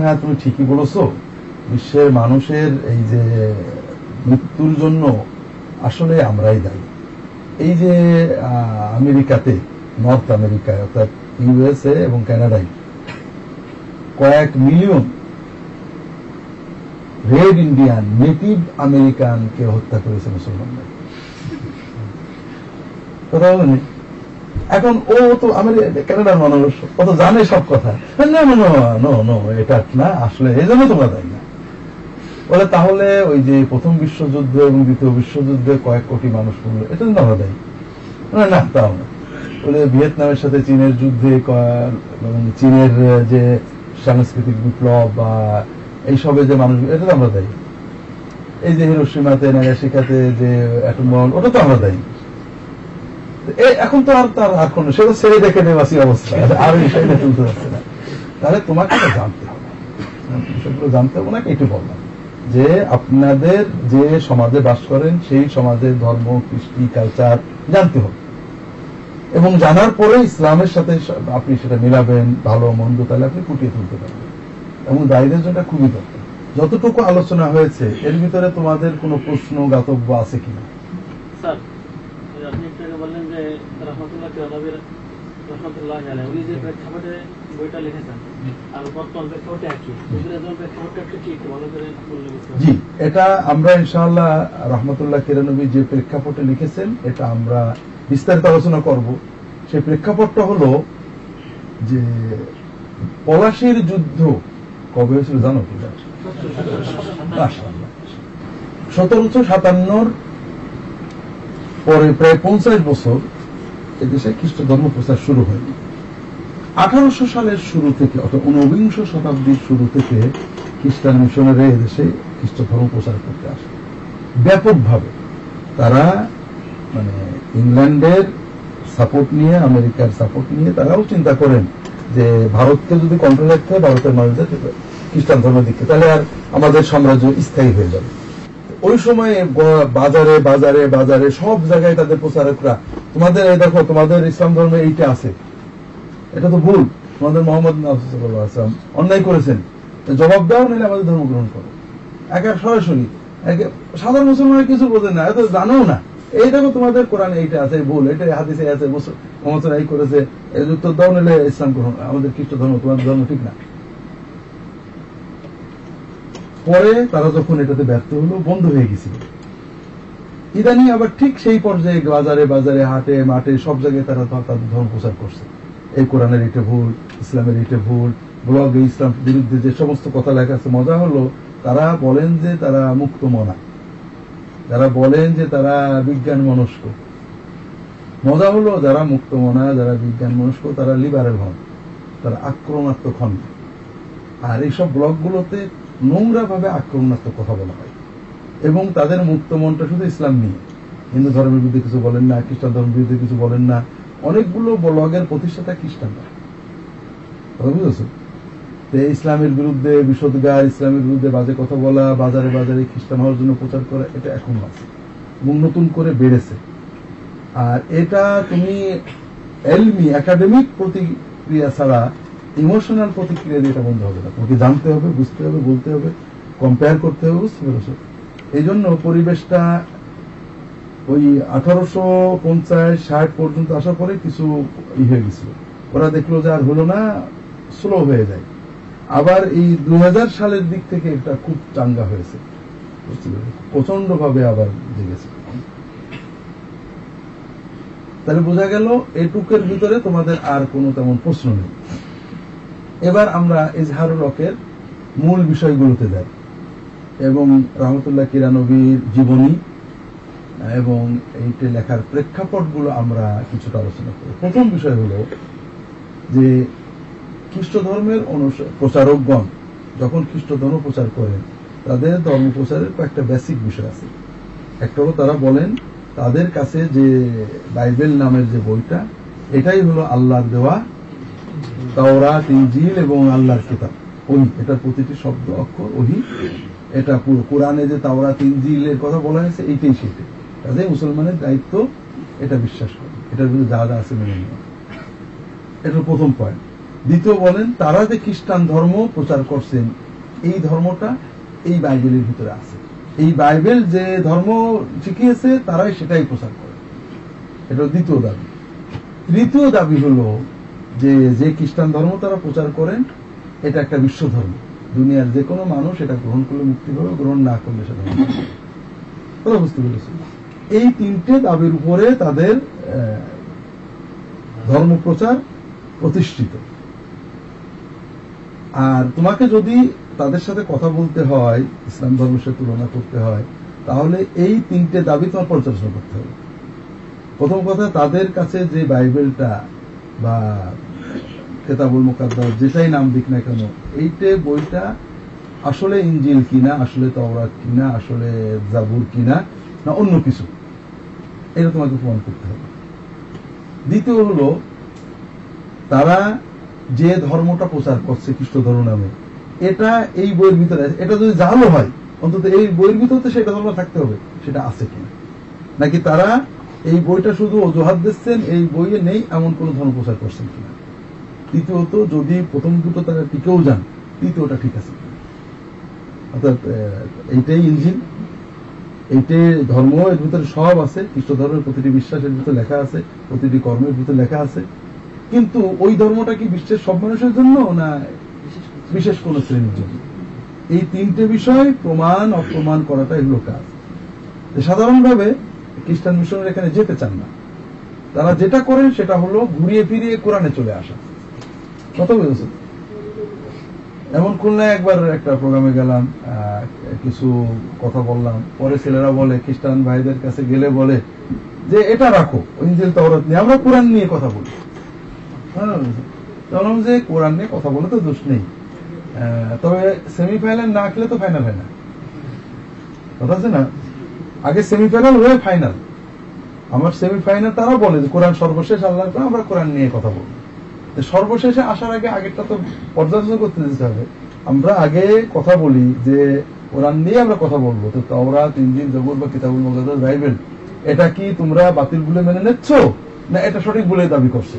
হ্যাঁ তুমি ঠিকই বলেছো, বিশ্বের মানুষের এই যে মৃত্যুর জন্য আসলে আমরাই দায়ী। এই যে আমেরিকাতে, নর্থ আমেরিকায় অর্থাৎ ইউএসএ এবং কানাডায় কয়েক মিলিয়ন রেড ইন্ডিয়ান, নেটিভ আমেরিকানকে হত্যা করেছে মুসলমানরা। কথা বলেনি? এখন ও তো কানাডার মানুষ, ও তো জানে সব কথা। না এটা না, আসলে এই জন্য তোমরা দায়ী না বলে। তাহলে ওই যে প্রথম বিশ্বযুদ্ধ এবং দ্বিতীয় বিশ্বযুদ্ধে কয়েক কোটি মানুষ মরল, এটা জন্য আমরা দায়ী না? তাও না বলে ভিয়েতনামের সাথে চীনের যুদ্ধে এবং চীনের যে সাংস্কৃতিক বিপ্লব বা এইসবে যে মানুষ, এটা তো আমরা দায়ী। এই যে হিরোশিমাতে, নাগাসাকিতে যে অ্যাটম বম, ওটা তো আমরা দায়ী। এখন তো আর তার আর কোন, সেটা ছেড়ে দেখে নেবাসী অবস্থা, আর বিষয়টা তুলতে পারছে না। তাহলে তোমাকে জানতে হবে, বিষয়গুলো জানতে হবে। ওনাকে একটু বললাম যে আপনাদের যে সমাজে বাস করেন সেই সমাজের ধর্ম, কৃষ্টি, কালচার জানতে হবে, এবং জানার পরে ইসলামের সাথে আপনি সেটা মিলাবেন, ভালো মন্দ, তাহলে আপনি ফুটিয়ে তুলতে পারবেন। এবং দায়ীদের জন্য খুবই দরকার। যতটুকু আলোচনা হয়েছে এর ভিতরে তোমাদের কোনো প্রশ্ন গাতব্য আছে কিনা? স্যার, আপনি একটু বললেন যে রহমতুল্লাহ কিরানবীর রহমতুল্লাহ আলাইহি উনি যে প্রেক্ষাপটে বইটা লিখেছেন আর বর্তমান প্রেক্ষাপটে একই, দুইজন প্রেক্ষাপটটা একটু কি একটু ভালো করে বললে বুঝতে পারবেন। জি, এটা আমরা ইনশাআল্লাহ রহমতুল্লাহ কিরানবী যে প্রেক্ষাপটে লিখেছেন এটা আমরা বিস্তারিত আলোচনা করব। সেই প্রেক্ষাপটটা হলো যে পলাশির যুদ্ধ কবে হয়েছিল জানো কি? 1757 পরে প্রায় 50 বছর এদেশে খ্রিস্ট ধর্ম প্রচার শুরু হয়। 1800 সালের শুরু থেকে অর্থাৎ 19বিংশ শতাব্দীর শুরু থেকে খ্রিস্টান মিশনারি এদেশে খ্রিস্ট ধর্ম প্রচার করতে আসে ব্যাপকভাবে। তারা মানে ইংল্যান্ডের সাপোর্ট নিয়ে, আমেরিকার সাপোর্ট নিয়ে তারাও চিন্তা করেন যে ভারতকে যদি কন্ট্রোল রাখতে হয়, ভারতের মানুষদের খ্রিস্টান ধর্ম দিকে, তাহলে আর আমাদের সাম্রাজ্য স্থায়ী হয়ে যাবে। ওই সময়ে বাজারে বাজারে বাজারে সব জায়গায় তাদের প্রচারকরা, তোমাদের এই দেখো তোমাদের ইসলাম ধর্মে এইটা আছে, এটা তো ভুল, তোমাদের মোহাম্মদ আসলাম অন্যায় করেছেন, জবাব দাও, নাহলে আমাদের ধর্ম গ্রহণ করো। একে সরাসরি সাধারণ মুসলমান কিছু বোঝেন না, এত জানো না, এই দেখো তোমাদের কোরআনে এইটা আছে ভুল, এটা হাদিসে আছে, মোহাম্মদ এই করেছে, এই উত্তর দাও, নাহলে ইসলাম গ্রহণ, আমাদের খ্রিস্ট ধর্ম, তোমাদের ধর্ম ঠিক না। পরে তারা যখন এটাতে ব্যর্থ হলো, বন্ধ হয়ে গেছিল। ইদানি আবার ঠিক সেই পর্যায়ে বাজারে বাজারে হাটে মাঠে সব জায়গায় তারা তাদের ধর্ম প্রচার করছে, এই কোরআনের এটা ভুল, ইসলামের এটা ভুল, ব্লগে ইসলাম বিরুদ্ধে যে সমস্ত কথা লেখা আছে। মজা হলো তারা বলেন যে তারা মুক্ত মনা, যারা বলেন যে তারা বিজ্ঞান মনস্ক। মজা হলো যারা মুক্ত মনা, যারা বিজ্ঞান মনস্ক, তারা লিবারেল হন, তারা আক্রমণাত্মক হন। আর এইসব ব্লগগুলোতে নোংরা ভাবে আক্রমণাত্মক কথা বলা হয় এবং তাদের মুক্ত মনটা শুধু ইসলাম নিয়ে, হিন্দু ধর্মের বিরুদ্ধে কিছু বলেন না, খ্রিস্টান ধর্মের বিরুদ্ধে কিছু বলেন না। অনেকগুলো ব্লগের প্রতিষ্ঠাতা খ্রিস্টানরা, বুঝেছো? ইসলামের বিরুদ্ধে বিষোদ্গার, ইসলামের বিরুদ্ধে বাজে কথা বলা, বাজারে বাজারে খ্রিস্টান হওয়ার জন্য প্রচার করা, এটা এখনো আছে এবং নতুন করে বেড়েছে। আর এটা তুমি এলমি একাডেমিক প্রতিক্রিয়া ছাড়া ইমোশনাল প্রতিক্রিয়া দিয়ে এটা বন্ধ হবে না। তোমাকে জানতে হবে, বুঝতে হবে, বলতে হবে, কম্পেয়ার করতে হবে, বুঝতে পেরেছো? এই জন্য পরিবেশটা ওই 1850-60 পর্যন্ত আসার পরে কিছু হয়ে গেছিল। ওরা দেখলো যে আর হলো না, স্লো হয়ে যায়। আবার এই 2000 সালের দিক থেকে এটা খুব চাঙ্গা হয়েছে, প্রচন্ড ভাবে আবার জেগেছে। তাহলে বোঝা গেল এটুকের ভিতরে তোমাদের আর কোনো তেমন প্রশ্ন নেই। এবার আমরা ইজহারুল হকের মূল বিষয়গুলোতে যাই এবং রহমতুল্লাহ কিরানবীর জীবনী এবং এইটা লেখার প্রেক্ষাপটগুলো আমরা কিছুটা আলোচনা করি। প্রথম বিষয় হলো যে খ্রিস্ট ধর্মের প্রচারকগণ যখন খ্রিস্ট ধর্ম প্রচার করেন, তাদের ধর্ম প্রচারের কয়েকটা বেসিক বিষয় আছে। একটা হলো তারা বলেন তাদের কাছে যে বাইবেল নামের যে বইটা, এটাই হলো আল্লাহর দেওয়া তাওরাত, ইনজিল এবং আল্লাহর কিতাব। ওহি, এটার প্রতিটি শব্দ অক্ষর ওহি। এটা পুরো কোরআনে যে তাওরাত ইনজিলের কথা বলা হয়েছে এইটাই সেটাই। কাজে মুসলমানের দায়িত্ব এটা বিশ্বাস করে, এটার ভিতরে যা যা আছে মেনে নেওয়া। এটা প্রথম পয়েন্ট। দ্বিতীয় বলেন তারা যে খ্রিস্টান ধর্ম প্রচার করছেন, এই ধর্মটা এই বাইবেলের ভিতরে আছে। এই বাইবেল যে ধর্ম শিখিয়েছে তারাই সেটাই প্রচার করে, এটা দ্বিতীয় দাবি। তৃতীয় দাবি হলো যে যে খ্রিস্টান ধর্ম তারা প্রচার করেন এটা একটা বিশ্ব ধর্ম, দুনিয়ার যে কোনো মানুষ এটা গ্রহণ করলে মুক্তি পাবে, গ্রহণ না করলে সেটা কথা বুঝতে পেরেছি। এই তিনটে দাবির উপরে তাদের ধর্ম প্রচার প্রতিষ্ঠিত। আর তোমাকে যদি তাদের সাথে কথা বলতে হয়, ইসলাম ধর্মের সাথে তুলনা করতে হয়, তাহলে এই তিনটে দাবি তোমার পর্যালোচনা করতে হবে। প্রথম কথা, তাদের কাছে যে বাইবেলটা বা কিতাবুল মুকাদ্দাস যেটাই নাম দিক না কেন, এইটা বইটা আসলে ইনজিল কিনা, আসলে তাওরাত কিনা, আসলে জাবুর কিনা, না অন্য কিছু, এটা তোমাকে প্রমাণ করতে হবে। দ্বিতীয় হলো তারা যে ধর্মটা প্রচার করছে খ্রিস্ট ধর্ম নামে, এটা এই বইয়ের ভিতরে আছে। এটা যদি জানো হয় অন্তত এই বইয়ের ভিতরে সেটা ধর্ম থাকতে হবে, সেটা আছে কিনা, নাকি তারা এই বইটা শুধু অজুহাত দিচ্ছেন, এই বইয়ে নেই এমন কোন ধর্ম প্রচার করছেন কিনা। তৃতীয়ত যদি প্রথম দুটো তারা টিকেও যান, তৃতীয়টা ঠিক আছে কিনা। অর্থাৎ এইটাই ইনজিল, এইটাই ধর্ম, এর ভিতরে সব আছে, খ্রিস্ট ধর্মের প্রতিটি বিশ্বাসের ভিতরে লেখা আছে, প্রতিটি কর্মের ভিতরে লেখা আছে। কিন্তু ওই ধর্মটা কি বিশ্বের সব মানুষের জন্য না বিশেষ কোন শ্রেণীর জন্য? এই তিনটে বিষয় প্রমাণ অপ্রমাণ করাটাই হলো কাজ। সাধারণভাবে খ্রিস্টান মিশনের এখানে যেতে চান না। তারা যেটা করেন সেটা হলো ঘুরিয়ে ফিরিয়ে কোরআনে চলে আসা। কথা বুঝেছেন? এমন খুলনায় একবার একটা প্রোগ্রামে গেলাম, কিছু কথা বললাম, পরে ছেলেরা বলে, খ্রিস্টান ভাইদের কাছে গেলে বলে যে এটা রাখো, ইনজিল তাওরাত নিয়ে, আমরা কোরআন নিয়ে কথা বলি। বললাম যে কোরআন নিয়ে কথা বলে তো দোষ নেই, তবে সেমিফাইনাল না খেলে তো ফাইনাল হয় না, কথা আছে না? আগে সেমিফাইনাল হয়ে ফাইনাল। আমার সেমিফাইনাল তারা বলে যে কোরআন সর্বশেষ, আল্লাহ আমরা কোরআন নিয়ে কথা বলবো। সর্বশেষে আসার আগে আগেরটা তো পর্যালোচনা করতে দিতে হবে। আমরা আগে কথা বলি যে কোরআন নিয়ে আমরা কথা বলবো, তো তাওরাত, ইনজিল, জবুর বা কিতাবুল মুকাদ্দাস, বাইবেল, এটা কি তোমরা বাতিল বলে মেনে নিচ্ছ না এটা সঠিক বলে দাবি করছে?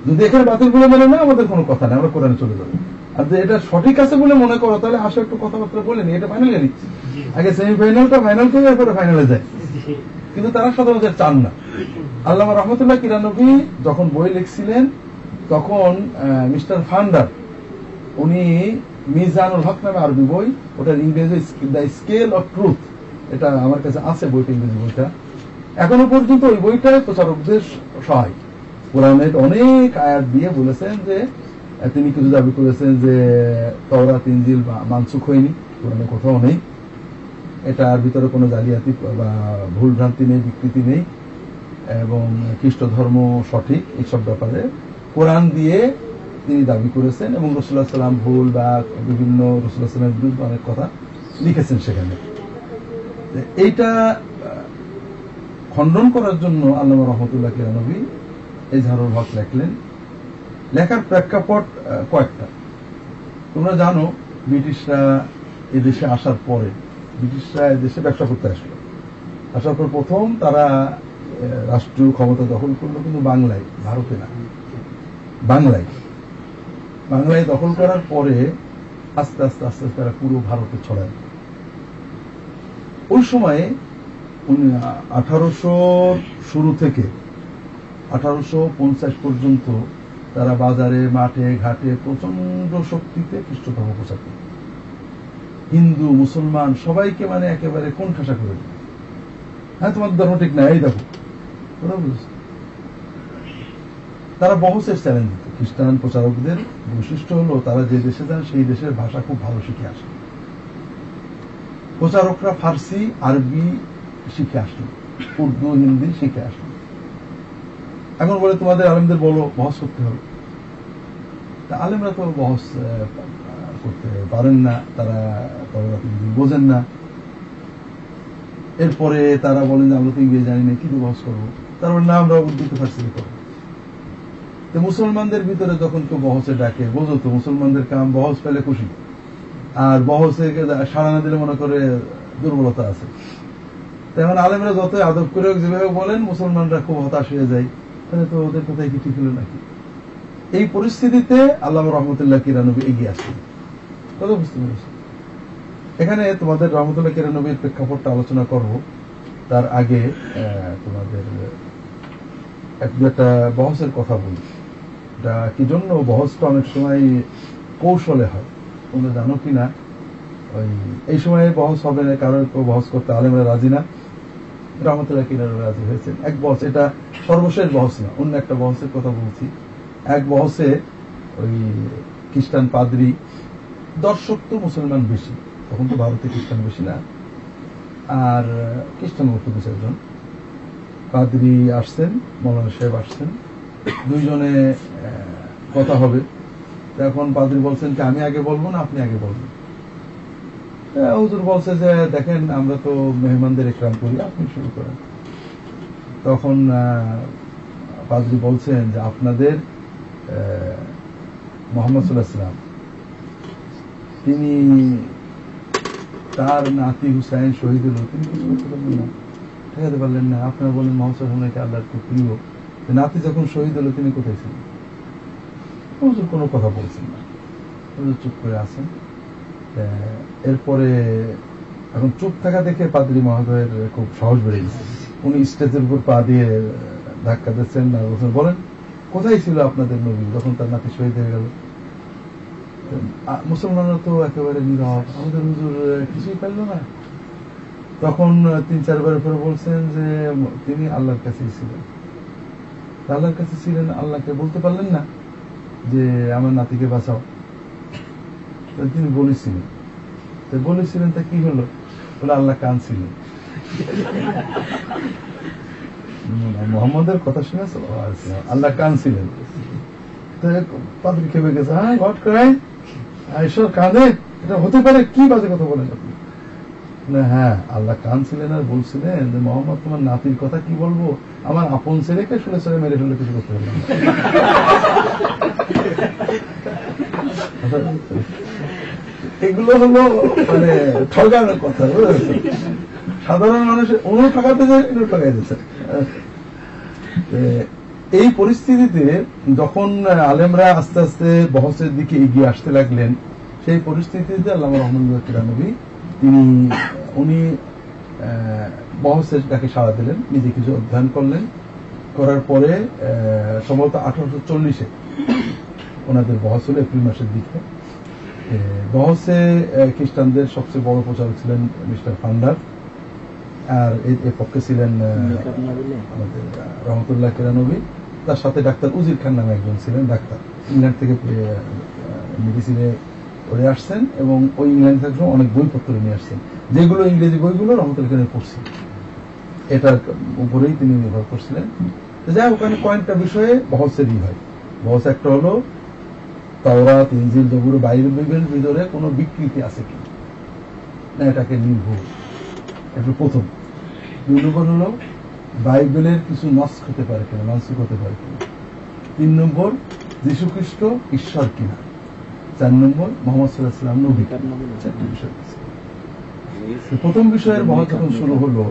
যদি এখানে বাতিল বলে মেনে না, আমাদের কোনো কথা নেই, আমরা কোরআনে চলে যাবো। আর যদি এটা সঠিক আছে বলে মনে করো, তাহলে আসো একটু কথাবার্তা বলে নি, এটা ফাইনালে নিচ্ছি। আগে সেমিফাইনালটা ফাইনাল করে এরপরে ফাইনালে যায়, কিন্তু তারা সাধারণত চান না। আল্লামা রহমতুল্লাহ কিরানবী যখন বই লিখছিলেন, তখন মিস্টার ফান্ডার উনি মিজানুল হক নামে আরবি বই, ওটার ইংরেজি দ্য স্কেল অফ ট্রুথ, এটা আমার কাছে আছে বইটা, ইংরেজি বইটা। এখনো পর্যন্ত ওই বইটায় প্রচারকদের সহায় কোরআনের অনেক আয়াত দিয়ে বলেছেন যে তিনি কিছু দাবি করেছেন যে তাওরাত, ইনজিল মানসুখ হয়নি, কোরআনে কোথাও নেই, এটার ভিতরে কোনো জালিয়াতি বা ভুল ভ্রান্তি নেই, বিকৃতি নেই, এবং খ্রিস্ট ধর্ম সঠিক, এইসব ব্যাপারে কোরআন দিয়ে তিনি দাবি করেছেন। এবং রাসূলুল্লাহ সাল্লাম ভুল বা বিভিন্ন রাসূলুল্লাহ সাল্লামের বিরুদ্ধে অনেক কথা লিখেছেন সেখানে। এইটা খণ্ডন করার জন্য আল্লামা রহমতুল্লাহ কিরানবী ইজহারুল হক লেখলেন। লেখার প্রেক্ষাপট কয়েকটা। তোমরা জানো, ব্রিটিশরা এদেশে আসার পরে, ব্রিটিশরা এদেশে ব্যবসা করতে আসলো। আসার পর প্রথম তারা রাষ্ট্রীয় ক্ষমতা দখল করলো, কিন্তু বাংলায়, ভারতে না, বাংলায় দখল করার পরে আস্তে আস্তে আস্তে আস্তে তারা পুরো ভারতে ছড়ায়। ওই সময়ে 1800 শুরু থেকে 1850 পর্যন্ত তারা বাজারে, মাঠে ঘাটে প্রচন্ড শক্তিতে খ্রিস্ট ধর্ম প্রচার করে হিন্দু মুসলমান সবাইকে মানে একেবারে কোণঠাসা করে দিল। হ্যাঁ, তোমার ধর্ম ঠিক না, এই দেখো। তারা বহসের চ্যালেঞ্জ দিত। খ্রিস্টান প্রচারকদের বৈশিষ্ট্য হলো তারা যে দেশে যান সেই দেশের ভাষা খুব ভালো শিখে আসে। প্রচারকরা ফার্সি, আরবি শিখে আসলো, উর্দু, হিন্দি শিখে আসলো। এখন বলে তোমাদের আলেমদের বলো বহস করতে হবে। তা আলেমরা তো বহস করতে পারেন না, তারা বোঝেন না। এরপরে তারা বলেন যে আমরা তো ইংরেজি জানি না, কিন্তু বহস করবো। তার না, আমরা উর্দুতে ফার্সিতে করবো। তো মুসলমানদের ভিতরে যখন কেউ বহসে ডাকে, বোঝো তো মুসলমানদের কাম বহস পেলে খুশি, আর বহসে সাড়া না দিলে মনে করে দুর্বলতা আছে। তেমন আলেমরা যতই আদব করে যেভাবে বলেন, মুসলমানরা খুব হতাশ হয়ে যায়, তাহলে তো ওদের কোথায় কি ঠিক হলো নাকি? এই পরিস্থিতিতে আল্লামা রহমতুল্লাহ কিরানবী এগিয়ে আসেন। কত বুঝতে পেরেছি? এখানে তোমাদের রহমতুল্লাহ কিরানবীর প্রেক্ষাপটটা আলোচনা করব, তার আগে তোমাদের একটা বহসের কথা বলি। এটা কি জন্য বহসটা অনেক সময় কৌশলে হয়, তোমরা জানো কিনা? এই সময় বহস হবে না, কারোর বহস করতে আলেমরা রাজি না। রহমতুল্লাহ কিরানবী রাজি হয়েছেন। এক বহস, এটা সর্বশেষ বহস না, অন্য একটা বহসের কথা বলছি। এক বহসে ওই খ্রিস্টান পাদ্রী, দর্শক তো মুসলমান বেশি, তখন তো ভারতে খ্রিস্টান বেশি না, আর খ্রিস্টান মতো 2-4 জন পাদ্রী আসছেন, মৌলানা সাহেব আসছেন, দুইজনে কথা হবে। এখন পাদ্রী বলছেন কি আমি আগে বলবো না আপনি আগে বলবেন? হুজুর বলছে যে দেখেন আমরা তো মেহমানদের ইকরাম করি, আপনি শুরু করেন। তখন পাদ্রী বলছেন যে আপনাদের মুহাম্মদ সাল্লাল্লাহু আলাইহি ওয়াসাল্লাম, তিনি তার নাতি হুসাইন শহীদ হলো, তিনি কিছু করতে পারলেন না, ঠেকাতে পারলেন না। আপনারা বলেন মোহাম্মদ সাল্লাল্লাহু আলাইহি ওয়াসাল্লামকে আল্লাহর খুব প্রিয়, নাতি যখন শহীদ হলো তিনি কোথায় ছিলেন? হুজুর কোনো কথা বলছেন না, হুজুর চুপ করে আছেন। এরপরে এখন চুপ থাকা দেখে পাদ্রী মহোদয়ের খুব সাহস বেড়ে গেছে। উনি স্টেজের উপর পা দিয়ে ধাক্কা দিচ্ছেন আর বলছেন বলেন। কোথায় ছিল আপনাদের নবী যখন তার নাতি শহীদ হয়ে গেল? মুসলমানরা তো একেবারে নীরব, আমাদের হুজুর কিছুই পারল না। তখন 3-4 বার পরে বলছেন যে তিনি আল্লাহর কাছেই ছিলেন। আল্লাহর কাছে ছিলেন, আল্লাহকে বলতে পারলেন না যে আমার নাতিকে বাঁচাও? তিনি বলেছিলেন। বলেছিলেন তা কি হলো? বলে আল্লাহ কাঁদছিলেন। মোহাম্মদের কথা শুনে আল্লাহ কাঁদছিলেন। পাদ্রী খেপে গেছে, হ্যাঁ গড ক্রাই, ঈশ্বর কাঁদে, এটা হতে পারে? কি বাজে কথা বলেন আপনি? না, হ্যাঁ আল্লাহ কাঁদছিলেন আর বলছিলেন যে মোহাম্মদ তোমার নাতির কথা কি বলবো, আমার আপন ছেলেকে শুনে ছেলে মেরে ফেললে কিছু করতে পারলাম না। এগুলো হলো মানে ঠগানোর কথা, বুঝেছেন? সাধারণ মানুষের উনি ঠকাতে যায়, এগুলো ঠকাই দিচ্ছে। এই পরিস্থিতিতে যখন আলেমরা আস্তে আস্তে বহসের দিকে এগিয়ে আসতে লাগলেন, সেই পরিস্থিতিতে আল্লামা রহমাতুল্লাহ কিরানবী উনি বহসের ডাকে সাড়া দিলেন, নিজে কিছু অধ্যয়ন করলেন। করার পরে সম্ভবত 1840-এ ওনাদের বহস হল এপ্রিল মাসের দিকে। বহসে খ্রিস্টানদের সবচেয়ে বড় প্রচারক ছিলেন মিস্টার ফান্ডার, আর এর পক্ষে ছিলেন আমাদের রহমতুল্লাহ কিরানবী। তার সাথে ডাক্তার উজির খান নামে একজন ছিলেন ডাক্তার, ইংল্যান্ড থেকে মেডিসিনে পড়ে আসছেন এবং ওই ইংল্যান্ড থেকে অনেক বইপত্র নিয়ে আসছেন, যেগুলো ইংরেজি বইগুলো রহমতুল্লাহ কিরানবী পড়ছেন, এটার উপরেই তিনি নির্ভর করছিলেন। যাই ওখানে কয়েকটা বিষয়ে বহসেরই হয়। বহস একটা হলো তাওরাত, ইনজিল, জবুর, বাইবেলের ভিতরে কোনো বিকৃতি আছে কি না, এটাকে নির্ভুল, এটা প্রথম। 2 নম্বর হলো বাইবেলের কিছু নস্খ হতে পারে কিনা, মানসিক হতে পারে কিনা। 3 নম্বর যীশু খ্রিস্ট ঈশ্বর কিনা। 4 নম্বর মোহাম্মদ সাল্লাল্লাহু আলাইহি ওয়াসাল্লাম নবী। 4টি বিষয়। প্রথম বিষয়ের বহস যখন শুরু হলো,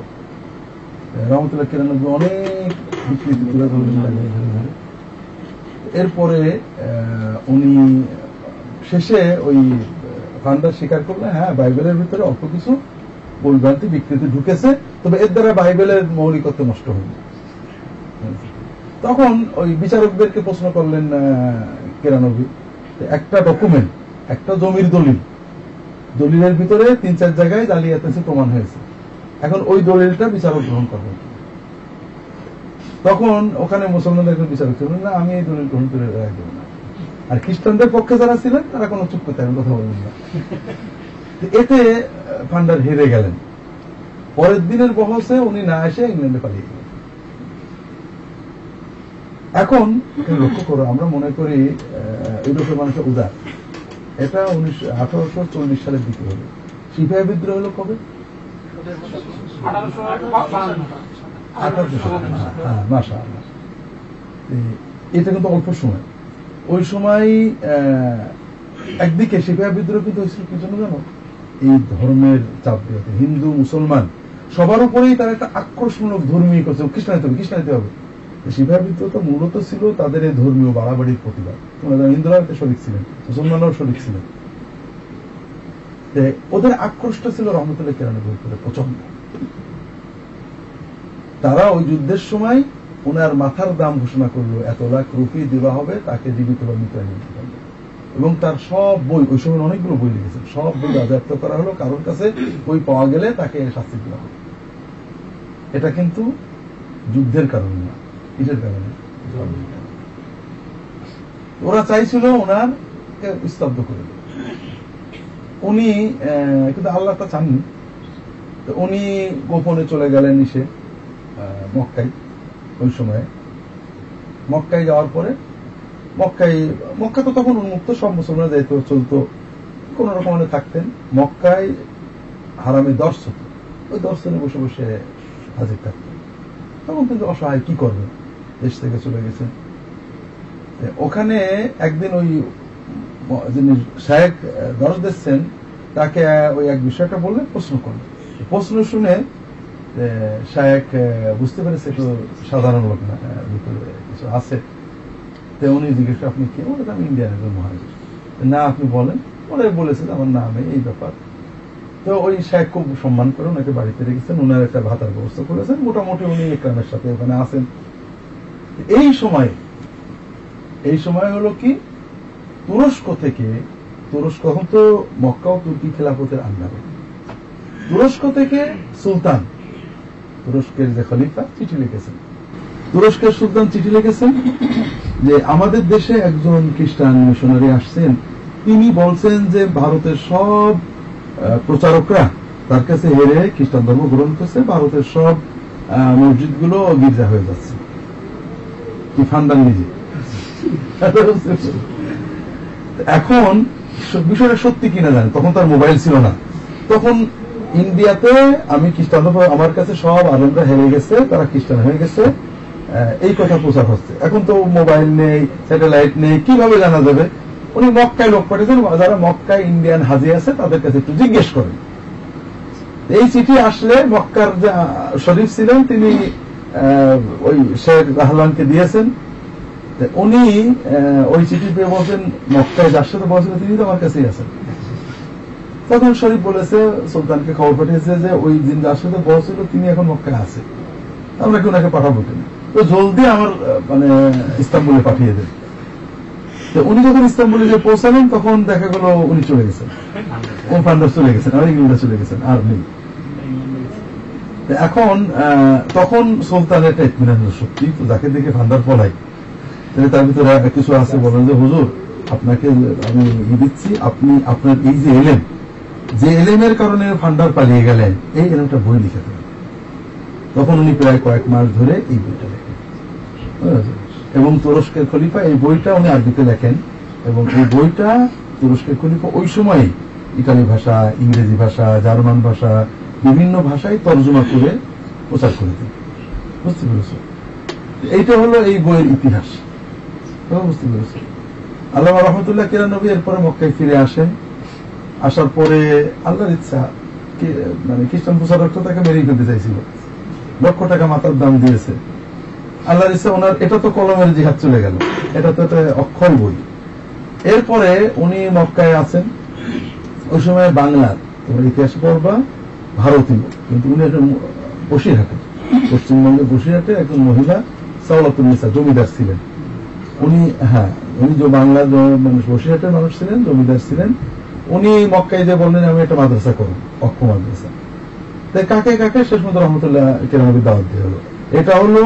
রহমতুল্লাহ কিরানবী অনেক বিকৃতি তুলে ধরলেন। এরপরে উনি শেষে ওই ফান্ডার স্বীকার করলেন, হ্যাঁ বাইবেলের ভিতরে অল্প কিছু ভুলভ্রান্তি বিকৃতি ঢুকেছে, তবে এর দ্বারা বাইবেলের মৌলিকত্ব নষ্ট হয়নি। তখন ওই বিচারকদেরকে প্রশ্ন করলেন কিরানবী, একটা ডকুমেন্ট, একটা জমির দলিলের ভিতরে 3-4 জায়গায় জালিয়াতি প্রমাণ হয়েছে, এখন ওই দলিলটা বিচারক গ্রহণ করবেন। তখন ওখানে মুসলমানদের একজন বিচারক ছিলেন, না আমি এই দলিল গ্রহণ করে রাখবো না। আর খ্রিস্টানদের পক্ষে যারা ছিলেন তারা কোনো চুপ করতে কথা বললেন না। এতে ফান্ডার হেরে গেলেন। পরের দিনের বহসে উনি না এসে ইংল্যান্ডে পালিয়ে গেলেন। এখন লক্ষ্য করো, আমরা মনে করি ইউরোপের মানুষের উদার, এটা 1840 সালের দিকে হলো। সিপাহী বিদ্রোহ হলো কবে? 1852। মাশাআল্লাহ, এটা কিন্তু অল্প সময়। ওই সময় একদিকে সিপাহী বিদ্রোহ কিন্তু হয়েছিল কি জন্য জানো? এই ধর্মের চাপ দিয়ে হিন্দু মুসলমান সবার উপরেই তারা একটা আক্রোশমূলক ধর্মীয় করছে, খ্রিস্টানিতে হবে। সিপাহী বিদ্রোহ তো মূলত ছিল তাদের এই ধর্মীয় বাড়াবাড়ির প্রতিবাদ। তোমরা জানো হিন্দুরা এতে শরিক ছিলেন, মুসলমানরাও শরিক ছিলেন। ওদের আক্রোশটা ছিল রহমতুল্লাহ কিরানবীর উপরে প্রচন্ড। তারা ওই যুদ্ধের সময় ওনার মাথার দাম ঘোষণা করলো, 1 লাখ রুপি দেওয়া হবে তাকে জীবিত বা মৃত নিতে পারবে। এবং তার সব বই, ওই সময় অনেকগুলো বই লিখেছেন, সব বই বাজেয়াপ্ত করা হলো, কারোর কাছে বই পাওয়া গেলে তাকে শাস্তি দেওয়া হবে। এটা কিন্তু যুদ্ধের কারণে না, কিসের কারণে? ওরা চাইছিল ওনার স্তব্ধ করে। উনি কিন্তু আল্লাহ তা চাননি। উনি গোপনে চলে গেলেন এসে মক্কায়। ওই সময়ে মক্কায় যাওয়ার পরে মক্কা তো তখন উন্মুক্ত, সব মুসলমান যাইতো চলতো, কোন রকম থাকতেন। মক্কায় হারামে দর্শন, ওই দর্শনে বসে বসে হাজির থাকতেন। তখন কিন্তু অসহায়, কি করবেন, দেশ থেকে চলে গেছেন। ওখানে একদিন ওই যিনি শায়েখ দর্শ দিচ্ছেন তাকে ওই এক বিষয়টা বললে, প্রশ্ন করলেন। প্রশ্ন শুনে শায়েখ বুঝতে পেরেছে একটু সাধারণ লোক না, ভিতরে কিছু আছে। তো উনি জিজ্ঞেস আপনি কে? বলে আমি ইন্ডিয়ান একজন মহাজির। না আপনি বলেন। ওরা বলেছে আমার নামে এই ব্যাপার। তো ওই শায়েখ খুব সম্মান করে ওনাকে বাড়িতে রেখেছেন, ওনার একটা ভাতার ব্যবস্থা করেছেন। মোটামুটি উনি একরামের সাথে ওখানে আছেন। এই সময় এই সময় হলো কি তুরস্ক থেকে, তুরস্ক এখন তো মক্কা ও তুর্কি খেলাফতের আন্ডারে, তুরস্ক থেকে সুলতান, তুরস্কের যে খলিফা চিঠি লিখেছেন, তুরস্কের সুলতান চিঠি লিখেছেন যে আমাদের দেশে একজন খ্রিস্টান মিশনারি আসছেন, তিনি বলছেন যে ভারতের সব প্রচারকরা তার কাছে হেরে খ্রিস্টান ধর্ম গ্রহণ করছে, ভারতের সব মসজিদগুলো গির্জা হয়ে যাচ্ছে। কি ফান্ডান নিজে। এখন বিষয়টা সত্যি কিনা জানেন, তখন তার মোবাইল ছিল না, তখন ইন্ডিয়াতে আমি খ্রিস্টান ধর্ম, আমার কাছে সব আলেমরা হেরে গেছে, তারা খ্রিস্টান হয়ে গেছে, এই কথা প্রচার হচ্ছে। এখন তো মোবাইল নেই, স্যাটেলাইট নেই, কিভাবে জানা যাবে? উনি মক্কায় লোক পাঠিয়েছেন, যারা মক্কায় ইন্ডিয়ান হাজি আছে তাদের কাছে একটু জিজ্ঞেস করেন। এই চিঠি আসলে মক্কার যে শরীফ ছিলেন তিনি ওই শেখ রাহলানকে দিয়েছেন। উনি ওই চিঠি পেয়ে বলছেন মক্কায় যার সাথে বলছিল তিনি তো আমার কাছেই আছেন। তখন শরীফ বলেছে, সুলতানকে খবর পাঠিয়েছে যে ওই দিন যার সাথে বলছিল তিনি এখন মক্কায় আছে, আমরা কি ওনাকে পাঠাবো কিনা, তো জলদি আমার মানে ইস্তাম্বুলে পাঠিয়ে দেন। তো উনি যখন ইস্তাম্বুলে যে পৌঁছালেন তখন দেখা গেল উনি চলে গেছেন, ফান্ডার চলে গেছেন, আর ইংল্যান্ডে চলে গেছেন, আর নেই। এখন তখন সুলতানের একটা ইতমিনান শক্তি, তো যাকে দেখে ফান্ডার পলাই, তার ভিতরে কিছু আছে, বলেন যে হুজুর আপনাকে আমি দিচ্ছি, আপনি আপনার এই যে এলেম, যে এলেমের কারণে ফান্ডার পালিয়ে গেলেন, এই এলেমটা বই লিখে দেন। তখন উনি প্রায় কয়েক মাস ধরে এই বইটা লেখেন, এবং তুরস্কের খলিফা এই বইটা উনি আরবিতে লেখেন, এবং এই বইটা তুরস্কের খলিফা ওই সময় ইতালি ভাষা, ইংরেজি ভাষা, জার্মান ভাষা, বিভিন্ন ভাষায় তর্জমা করে প্রচার করে দেন। বুঝতে পেরেছ? এইটা হলো এই বইয়ের ইতিহাস। বুঝতে পেরেছ? আল্লামা রহমতুল্লাহ কিরানবী এরপরে মক্কায় ফিরে আসেন। আসার পরে আল্লাহর ইচ্ছা, মানে খ্রিস্টান প্রচারকটা তাকে মেরেই ফেলতে চাইছিল, লক্ষ টাকা মাথার দাম দিয়েছে। আল্লাহর ইচ্ছা ওনার, এটা তো কলমের জিহাদ চলে গেল, এটা তো একটা অক্ষর বই। এরপরে উনি মক্কায় আছেন, ওই সময় বাংলার তোমরা ইতিহাস পড়বা ভারতীয়, কিন্তু উনি একটা বসিরহাটে, পশ্চিমবঙ্গের বসিরহাটে একজন মহিলা সাওলাতুন্নিসা জমিদার ছিলেন উনি। হ্যাঁ, উনি যে বাংলার মানুষ, বসিরহাটের মানুষ ছিলেন, জমিদার ছিলেন। উনি মক্কায় যে বললেন আমি একটা মাদ্রাসা করব, অক্ষ মাদ্রাসা। তাই কাকে কাকে শেষ মতো রহমতুল্লাহ কিরানবী দাওয়াত দিয়ে হলো। এটা হলো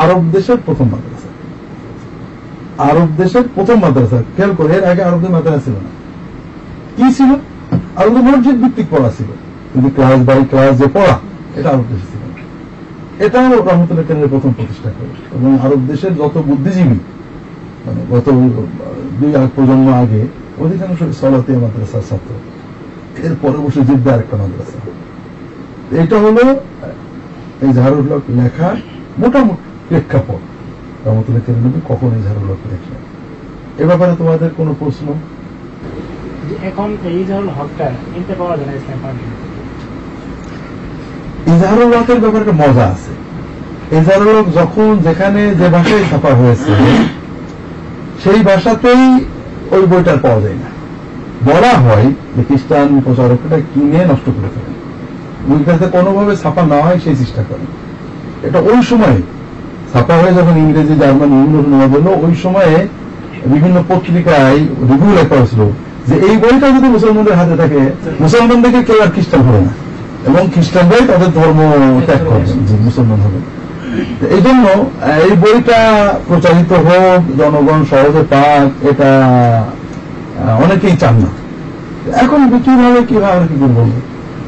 আরব দেশের প্রথম মাদ্রাসা, আরব দেশের প্রথম মাদ্রাসা। খেয়াল করে, এর আগে আরবদের মাদ্রাসা ছিল না। কি ছিল? আরবদের মসজিদ ভিত্তিক পড়া ছিল, কিন্তু ক্লাস বাই ক্লাস যে পড়া, এটা আরব দেশে ছিল। এটাও রহমতুল্লাহ কিরানবী প্রথম প্রতিষ্ঠা করে, এবং আরব দেশের যত বুদ্ধিজীবী, মানে গত 2 প্রজন্ম আগে অধিকাংশ সালাতিয়া মাদ্রাসার ছাত্র। এর পরে বসে জিদ্দা একটা মাদ্রাসা। এটা হলো এই জাহরুল হক লেখা মোটামুটি প্রেক্ষাপট, রহমতুল্লাহ কিরানবী কখন এই জাহরুল হক লেখা। এ ব্যাপারে তোমাদের কোনো প্রশ্ন? এখন এই জাহরুল হকটা কিনতে পাওয়া যায় না ইসলাম পার্টি। ইজাহারুল হকের ব্যাপারে একটা মজা আছে। ইজাহারুল হক যখন যেখানে যে ভাষায় ছাপা হয়েছে সেই ভাষাতেই ওই বইটার পাওয়া যায় না। বলা হয় যে খ্রিস্টান প্রচারকটা কিনে নষ্ট করে ফেলেন, বইটাতে কোনোভাবে ছাপা না হয় সেই চেষ্টা করেন। এটা ওই সময় ছাপা হয়ে যখন ইংরেজি, জার্মান, বিভিন্ন অনুবাদ হলো, ওই সময়ে বিভিন্ন পত্রিকায় রিভিউ লেখা হয়েছিল যে এই বইটা যদি মুসলমানদের হাতে থাকে, মুসলমানদেরকে কেউ আর খ্রিস্টান হবে না, এবং খ্রিস্টানরাই তাদের ধর্ম ত্যাগ করবে, যে মুসলমান হবে। এই জন্য এই বইটা প্রচারিত হোক, জনগণ সহজে পাক, এটা অনেকেই চান না। এখন কিভাবে কি করবো?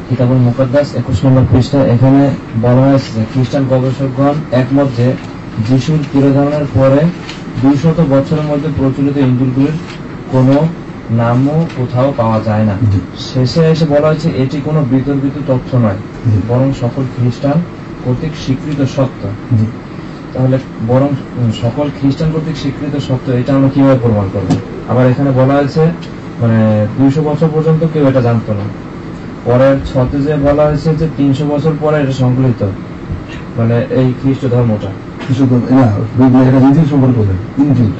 কিতাবুল মুকাদ্দাস 21 নম্বর পৃষ্ঠা, এখানে বলা হয়েছে যে খ্রিস্টান গবেষকগণ একমত যে যিশুর তিরোধানের পরে 200 বছরের মধ্যে প্রচলিত ইঞ্জিলগুলির কোন নামও কোথাও পাওয়া যায় না। শেষে এসে বলা হয়েছে এটি কোনো বিতর্কিত তথ্য নয়, বরং সকল খ্রিস্টান কর্তৃক স্বীকৃত সত্য। তাহলে বরং সকল খ্রিস্টান কর্তৃক স্বীকৃত সত্য, এটা আমরা কিভাবে প্রমাণ করবো? আবার এখানে বলা হয়েছে মানে 200 বছর পর্যন্ত কেউ এটা জানতো না। পরের ছতে যে বলা হয়েছে যে 300 বছর পরে এটা সংকলিত, মানে এই খ্রিস্ট ধর্মটা।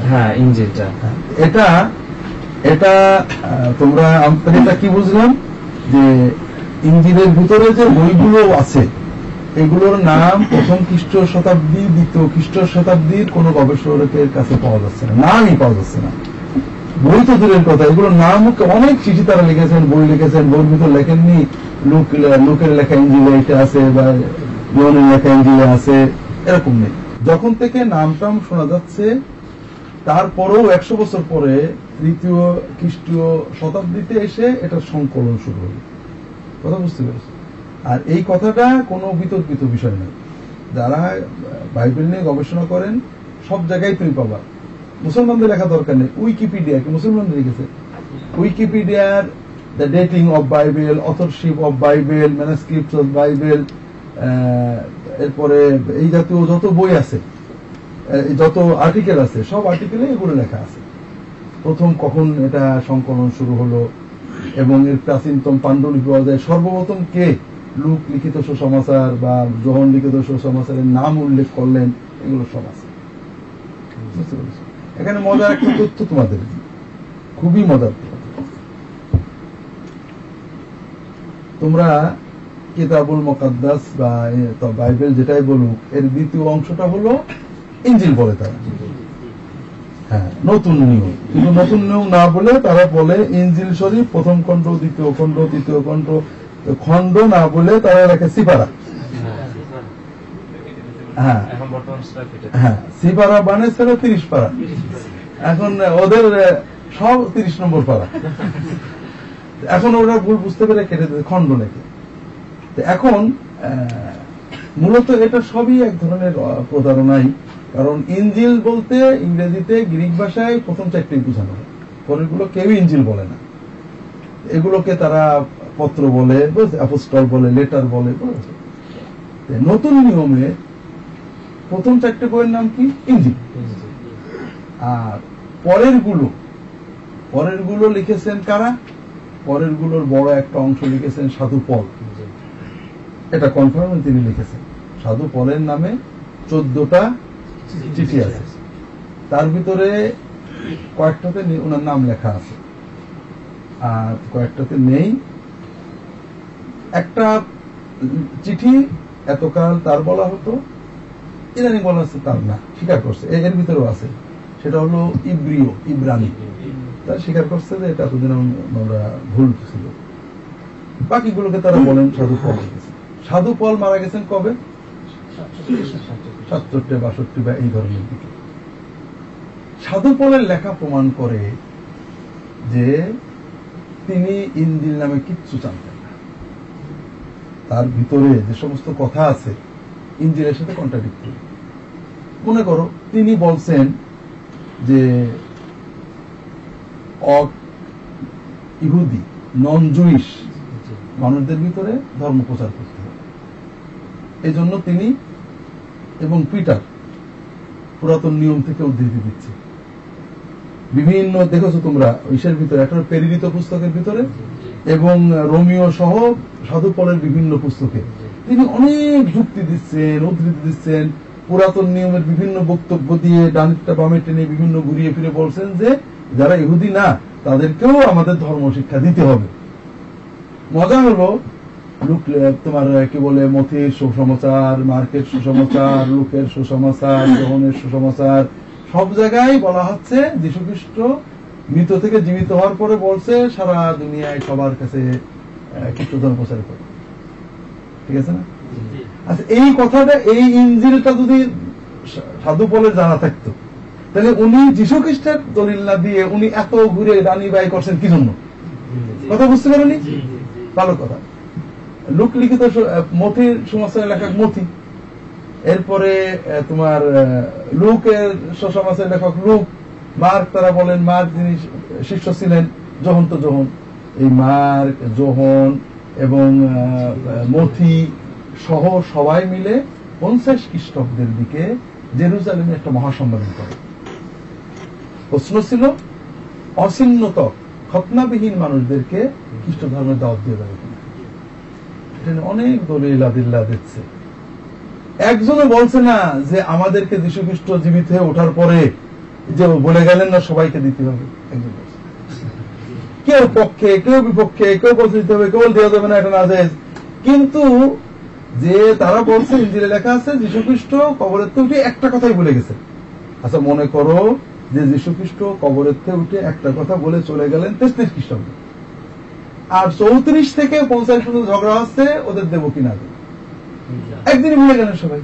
হ্যাঁ, ইঞ্জিলটা। এটা তোমরা এটা কি বুঝলাম যে ইঞ্জিলের ভিতরে যে বইগুলো আছে এগুলোর নাম প্রথম খ্রিস্ট শতাব্দী, দ্বিতীয় খ্রিস্ট শতাব্দীর কোন গবেষকের কাছে পাওয়া যাচ্ছে না, নামই পাওয়া যাচ্ছে না। বই তো দূরের কথা, এগুলোর নাম অনেক চিঠি তারা লিখেছেন, বই লিখেছেন, বইয়ের ভিতর লেখেননি লোকের লেখা ইঞ্জিলে এটা আছে বা ইউনের লেখা ইঞ্জিলে আছে, এরকম নেই। যখন থেকে নাম টাম শোনা যাচ্ছে, তারপরেও 100 বছর পরে তৃতীয় খ্রিস্টীয় শতাব্দীতে এসে এটা সংকলন শুরু হলো। কথা বুঝতে পেরেছি? আর এই কথাটা কোনো বিতর্কিত বিষয় নেই। যারা বাইবেল নিয়ে গবেষণা করেন সব জায়গায় তুমি পাবা। মুসলমানদের লেখা দরকার নেই, উইকিপিডিয়া কি মুসলমানদের লিখেছে? উইকিপিডিয়ার the dating of Bible, authorship of Bible, manuscripts of Bible, এরপরে এই জাতীয় যত বই আছে, যত আর্টিকেল আছে, সব আর্টিকেলে এগুলো লেখা আছে। প্রথম কখন এটা সংকলন শুরু হলো এবং এর প্রাচীনতম পাণ্ডুলিপি পাওয়া যায়, সর্বপ্রথম কে লুক লিখিত সুসমাচার বা যোহন লিখিত সুসমাচারের নাম উল্লেখ করলেন, এগুলো সব আছে। বুঝতে পেরেছি? এখানে মজার একটা তথ্য তোমাদের, খুবই মজার। তোমরা কিতাবুল মুকাদ্দাস বা বাইবেল যেটাই বলুক, এর দ্বিতীয় অংশটা হলো ইনজিল বলে তারা। হ্যাঁ, নতুন নিয়ম। কিন্তু নতুন নিয়ম না বলে তারা বলে ইনজিল শরীফ প্রথম খণ্ড, দ্বিতীয় খণ্ড, তৃতীয় খণ্ড। খণ্ড না বলে তারা লেখে সিপারা। হ্যাঁ হ্যাঁ, সিপারা মানে ছিল 30 পারা। এখন ওদের সব 30 নম্বর পারা। এখন ওরা ভুল বুঝতে পেরে কেটে দেয়, খণ্ড লেখে। এখন মূলত এটা সবই এক ধরনের প্রতারণাই। কারণ ইনজিল বলতে ইংরেজিতে গ্রিক ভাষায় প্রথম 4টি বোঝানো হয়, পরেরগুলো কেউ ইনজিল বলে না। এগুলোকে তারা পত্র বলে, অ্যাপোস্টল বলে, লেটার বলে। নতুন নিয়মে প্রথম 4টে বইয়ের নাম কি? ইনজিল। আর পরেরগুলো লিখেছেন কারা? পরেরগুলোর বড় একটা অংশ লিখেছেন সাধু পল। এটা কনফার্ম তিনি লিখেছেন। সাধু পলের নামে 14টা চিঠি আছে, তার ভিতরে কয়েকটাতে ওনার নাম লেখা আছে আর কয়েকটাতে নেই। একটা চিঠি এতকাল তার বলা হতো, ইদানিং বলা হচ্ছে তার না, স্বীকার করছে। এর ভিতরেও আছে, সেটা হলো ইব্রানি। তারা স্বীকার করছে যে এটা এতদিন আমরা ভুল ছিল। বাকিগুলোকে তারা বলেন সাধু পল লিখেছে। সাধু পল মারা গেছেন কবে? 67-62 বা এই ধরনের দিকে। সাধু পলের লেখা প্রমাণ করে যে তিনি ইনজিল নামে কিচ্ছু জানতেন না। তার ভিতরে যে সমস্ত কথা আছে ইনজিলের সাথে কন্ট্রাডিক্টরি। মনে করো তিনি বলছেন যে ইহুদি, নন জুইশ মানুষদের ভিতরে ধর্ম প্রচার করতে হবে। এই জন্য তিনি এবং পিটার পুরাতন নিয়ম থেকে উদ্ধৃতি দিচ্ছে। বিভিন্ন দেখেছো তোমরা ইসের ভিতরে, একটা প্রেরিত পুস্তকের ভিতরে এবং রোমিও সহ সাধু পলের বিভিন্ন পুস্তকে তিনি অনেক যুক্তি দিচ্ছেন, উদ্ধৃতি দিচ্ছেন। পুরাতন নিয়মের বিভিন্ন বক্তব্য দিয়ে ডানিটা বামে টেনে বিভিন্ন ঘুরিয়ে ফিরে বলছেন যে যারা ইহুদি না তাদেরকেও আমাদের ধর্ম শিক্ষা দিতে হবে। মজা হলো তোমার কি বলে, মথির সুসমাচার, মার্কের সুসমাচার, লুকের সুসমাচার, যোহনের সুসমাচার, সব জায়গায় বলা হচ্ছে যীশু খ্রিস্ট মৃত থেকে জীবিত হওয়ার পরে বলছে সারা দুনিয়ায় সবার কাছে খ্রিস্ট ধর্ম প্রচার করে। ঠিক আছে না? আচ্ছা, এই কথাটা, এই ইনজিলটা যদি সাধু পলের জানা থাকতো তাহলে উনি যীশু খ্রিস্টের দলিল না দিয়ে উনি এত ঘুরে রানী বাই করছেন কি জন্য? কথা বুঝতে পারেনি? ভালো কথা। লুক লিখিত মথির সমাচারের লেখক মথি, এরপরে তোমার লুকের সুসমাচারের লেখক লুক, মার্ক তারা বলেন মার্ক যিনি শিষ্য ছিলেন, যোহন তো যোহন। এই মার্ক, যোহন এবং মথি সহ সবাই মিলে 50 খ্রিস্টাব্দের দিকে জেরুজালেমে একটা মহাসম্মেলন করে। প্রশ্ন ছিল অচিহ্নত খতনাবিহীন মানুষদেরকে খ্রিস্ট ধর্মের দাওয়াত দিয়ে দেবে কিনা। অনেক দলিল আদিল্লাহ দিচ্ছে। একজনে বলছে না যে আমাদেরকে যীশু খ্রিস্ট জীবিত হয়ে ওঠার পরে যে বলে গেলেন না সবাইকে দিতে হবে। একজন বলছে, কেউ পক্ষে, কেউ বিপক্ষে, কেউ বলতে দিতে হবে, কেউ দেওয়া যাবে না, এটা না যায়। কিন্তু যে তারা বলছে, ইনজিলে লেখা আছে যীশু খ্রিস্ট কবরের থেকে উঠে একটা কথাই বলে গেছে। আচ্ছা মনে করো যে যীশু খ্রিস্ট কবরের থেকে উঠে একটা কথা বলে চলে গেলেন 33 খ্রিস্টাব্দে, আর 34 থেকে 50 পর্যন্ত ঝগড়া হচ্ছে ওদের দেবো কিনা, একদিনে ভুলে গেলেন সবাই।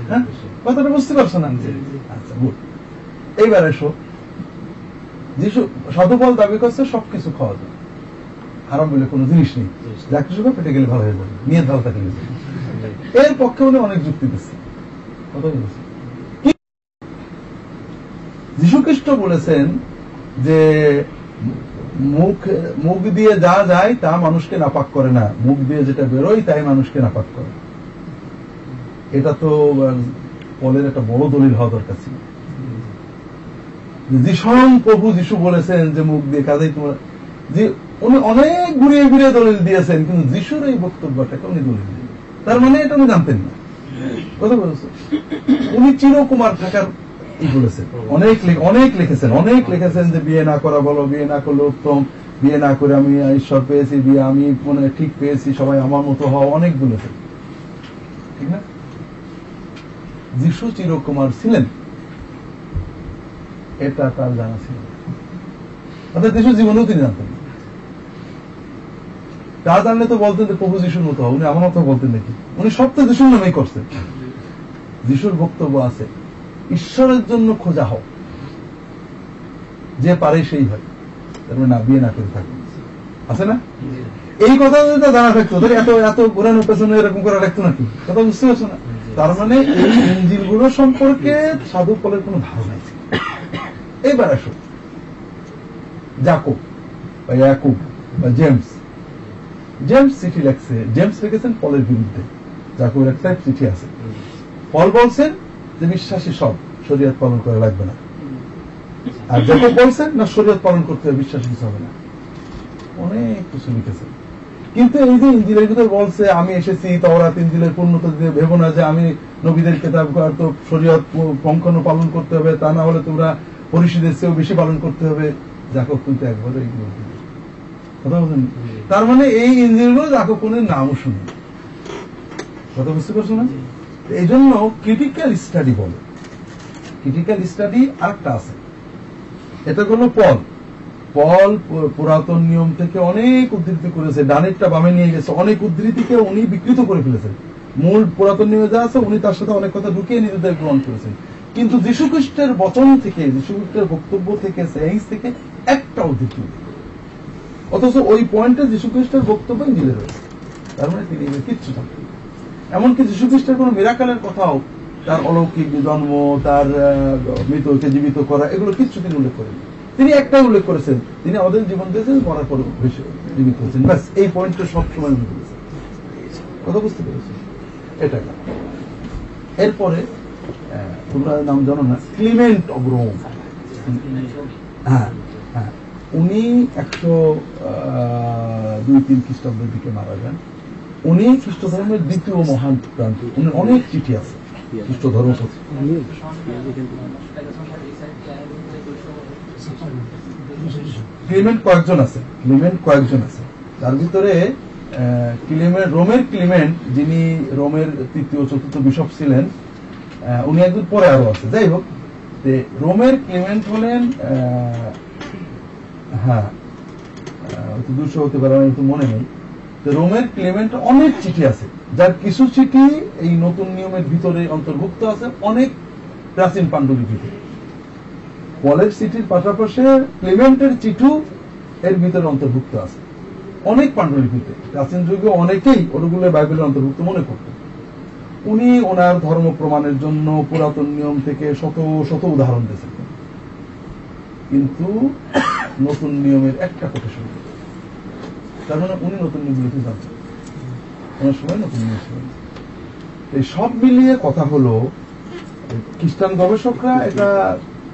হ্যাঁ, কথাটা বুঝতে পারছো না? আচ্ছা গুড। এইবার এসো, যিশু সাধুপাল দাবি করছে সবকিছু খাওয়া যায়, হারাম বলে কোনো জিনিস নেই, যা কিছু পেটে গেলে ভালো হয়ে যাবে, নিয়ে ভালো থাকলে। এর পক্ষে উনি অনেক যুক্তি দিচ্ছে। যীশু খ্রিস্ট বলেছেন যে মুখ দিয়ে যা যায় তা মানুষকে নাপাক করে না, মুখ দিয়ে যেটা বেরোয় তাই মানুষকে নাপাক করে। এটা তো পলের একটা বড় দলিল হওয়া দরকার ছিল। যিশন প্রভু যিশু বলেছেন যে মুখ দিয়ে কাজেই তোমার, যে উনি অনেক ঘুরিয়ে ঘুরিয়ে দলিল দিয়েছেন, কিন্তু যিশুর এই বক্তব্যটাকে উনি দলিল দিলেন। তার মানে এটা উনি জানতেন না। কথা বলেছেন, উনি চিরকুমার থাকার বলেছেন, অনেক লিখেছেন যে বিয়ে না করা বলো, বিয়ে না করলে উত্তম, বিয়ে না করে আমি ঈশ্বর পেয়েছি, বিয়ে আমি মানে ঠিক পেয়েছি, সবাই আমার মতো হওয়া, অনেক বলেছেন, ঠিক না? যিশু চিরকুমার ছিলেন এটা তার জানা ছিল, অর্থাৎ যিশু জীবনেও তিনি জানতেন। তা জানলে তো বলতেন যে প্রভু যিশুর মতো, উনি আমার মতো বলতেন নাকি? উনি সব তো যিশুর নামেই করছেন। যিশুর বক্তব্য আছে, ঈশ্বরের জন্য খোঁজা হোক, যে পারে সেই হয়, তারপরে না বিয়ে না করে থাকবে, আছে না? এই কথা যদি জানা থাকতো তাহলে এত এত ঘোরানোর পেছনে এরকম করা লাগতো নাকি? কথা বুঝতে পারছো না? তার মানে এই ইনজিলগুলো সম্পর্কে সাধু পলের কোন ধারণা ছিল। এইবার আসো, যাকব বা ইয়াকুব বা জেমস চিঠি লেখছে, জেমস লিখেছেন পলের বিরুদ্ধে, যাকবের একটা চিঠি আছে। পল বলছেন যে বিশ্বাসী সব, শরীয়ত পালন করা লাগবে না, আর যাকব বলছেন না শরীয়ত পালন করতে হবে, বিশ্বাস কিছু হবে না। অনেক কিছু লিখেছেন, কিন্তু এই যে ইনজিলের ভিতর বলছে আমি এসেছি তাওরাত ইনজিলের পূর্ণতা দিয়ে ভেবো না যে আমি নবীদের কিতাব তো শরীয়ত পঙ্খানো পালন করতে হবে, তা না হলে তোমরা পরিষদের চেয়েও বেশি পালন করতে হবে। যাকব কিন্তু একবারে এগুলো কথা বলছেন। তার মানে এই ইনজিলগুলো যাকব কোন নামও শুনি, কথা বুঝতে পারছো না? এই জন্য ক্রিটিক্যাল স্টাডি বলে। ক্রিটিক্যাল স্টাডি আরেকটা আছে, এটা হলো পল পুরাতন নিয়ম থেকে অনেক উদ্ধৃতি করেছে, ডানেরটা বামে নিয়ে গেছে, অনেক উদ্ধৃতিকে উনি বিকৃত করে ফেলেছেন। মূল পুরাতন নিয়মে যা আছে উনি তার সাথে অনেক কথা ঢুকিয়ে নিজেদের গ্রহণ করেছেন, কিন্তু যীশু খ্রিস্টের বচন থেকে, যীশু খ্রিস্টের বক্তব্য থেকে, সায়েন্স থেকে একটা উদ্ধৃতি, অথচ ওই পয়েন্টে যীশু খ্রিস্টের বক্তব্য ইনজিলে রয়েছে। তার মানে তিনি কিচ্ছু জানতেন। এমনকি যীশু খ্রিস্টের কোন মিরাকেলের কথাও, তার অলৌকিক জন্ম, তার মৃতকে জীবিত করা, এগুলো কিচ্ছু তিনি উল্লেখ করেন। তিনি একটাই উল্লেখ করেছেন, তিনি আমাদের জীবন দিয়েছেন, মরার পর জীবিত হয়েছেন, ব্যাস এই পয়েন্টটা সবসময় উল্লেখ করেছেন। কথা বুঝতে পেরেছেন? এটা এরপরে তোমরা নাম জানো না, ক্লিমেন্ট অব রোম। হ্যাঁ হ্যাঁ, উনি 102-3 খ্রিস্টাব্দের দিকে মারা যান। উনি খ্রিস্ট ধর্মের দ্বিতীয় মহান ক্রান্তি। উনি অনেক চিঠি আছে খ্রিস্ট ধর্ম প্রতি। ক্লিমেন্ট কয়েকজন আছে, তার ভিতরে রোমের ক্লিমেন্ট, যিনি রোমের 3য়-4র্থ বিশপ ছিলেন, উনি একদিন পরে আরো আছে। যাই হোক, রোমের ক্লিমেন্ট হলেন, হ্যাঁ 200 হতে পারে, আমি একটু মনে নেই। রোমের ক্লিমেন্ট অনেক চিঠি আছে, যার কিছু চিঠি এই নতুন নিয়মের ভিতরে অন্তর্ভুক্ত আছে, অনেক প্রাচীন পাণ্ডুলিপিতে। পলের চিঠির পাশাপাশি ক্লিমেন্টের চিঠি এর ভিতরে অন্তর্ভুক্ত আছে অনেক পাণ্ডুলিপিতে। প্রাচীন যুগে অনেকেই ওগুলো বাইবেলের অন্তর্ভুক্ত মনে করত। উনি ওনার ধর্ম প্রমাণের জন্য পুরাতন নিয়ম থেকে শত শত উদাহরণ দিয়েছেন, কিন্তু নতুন নিয়মের একটা কোটেশন। তার মানে উনি নতুন নিয়মগুলোকে জানতেন, ওনার সময় নতুন নিয়ম ছিল। এই সব মিলিয়ে কথা হলো, খ্রিস্টান গবেষকরা এটা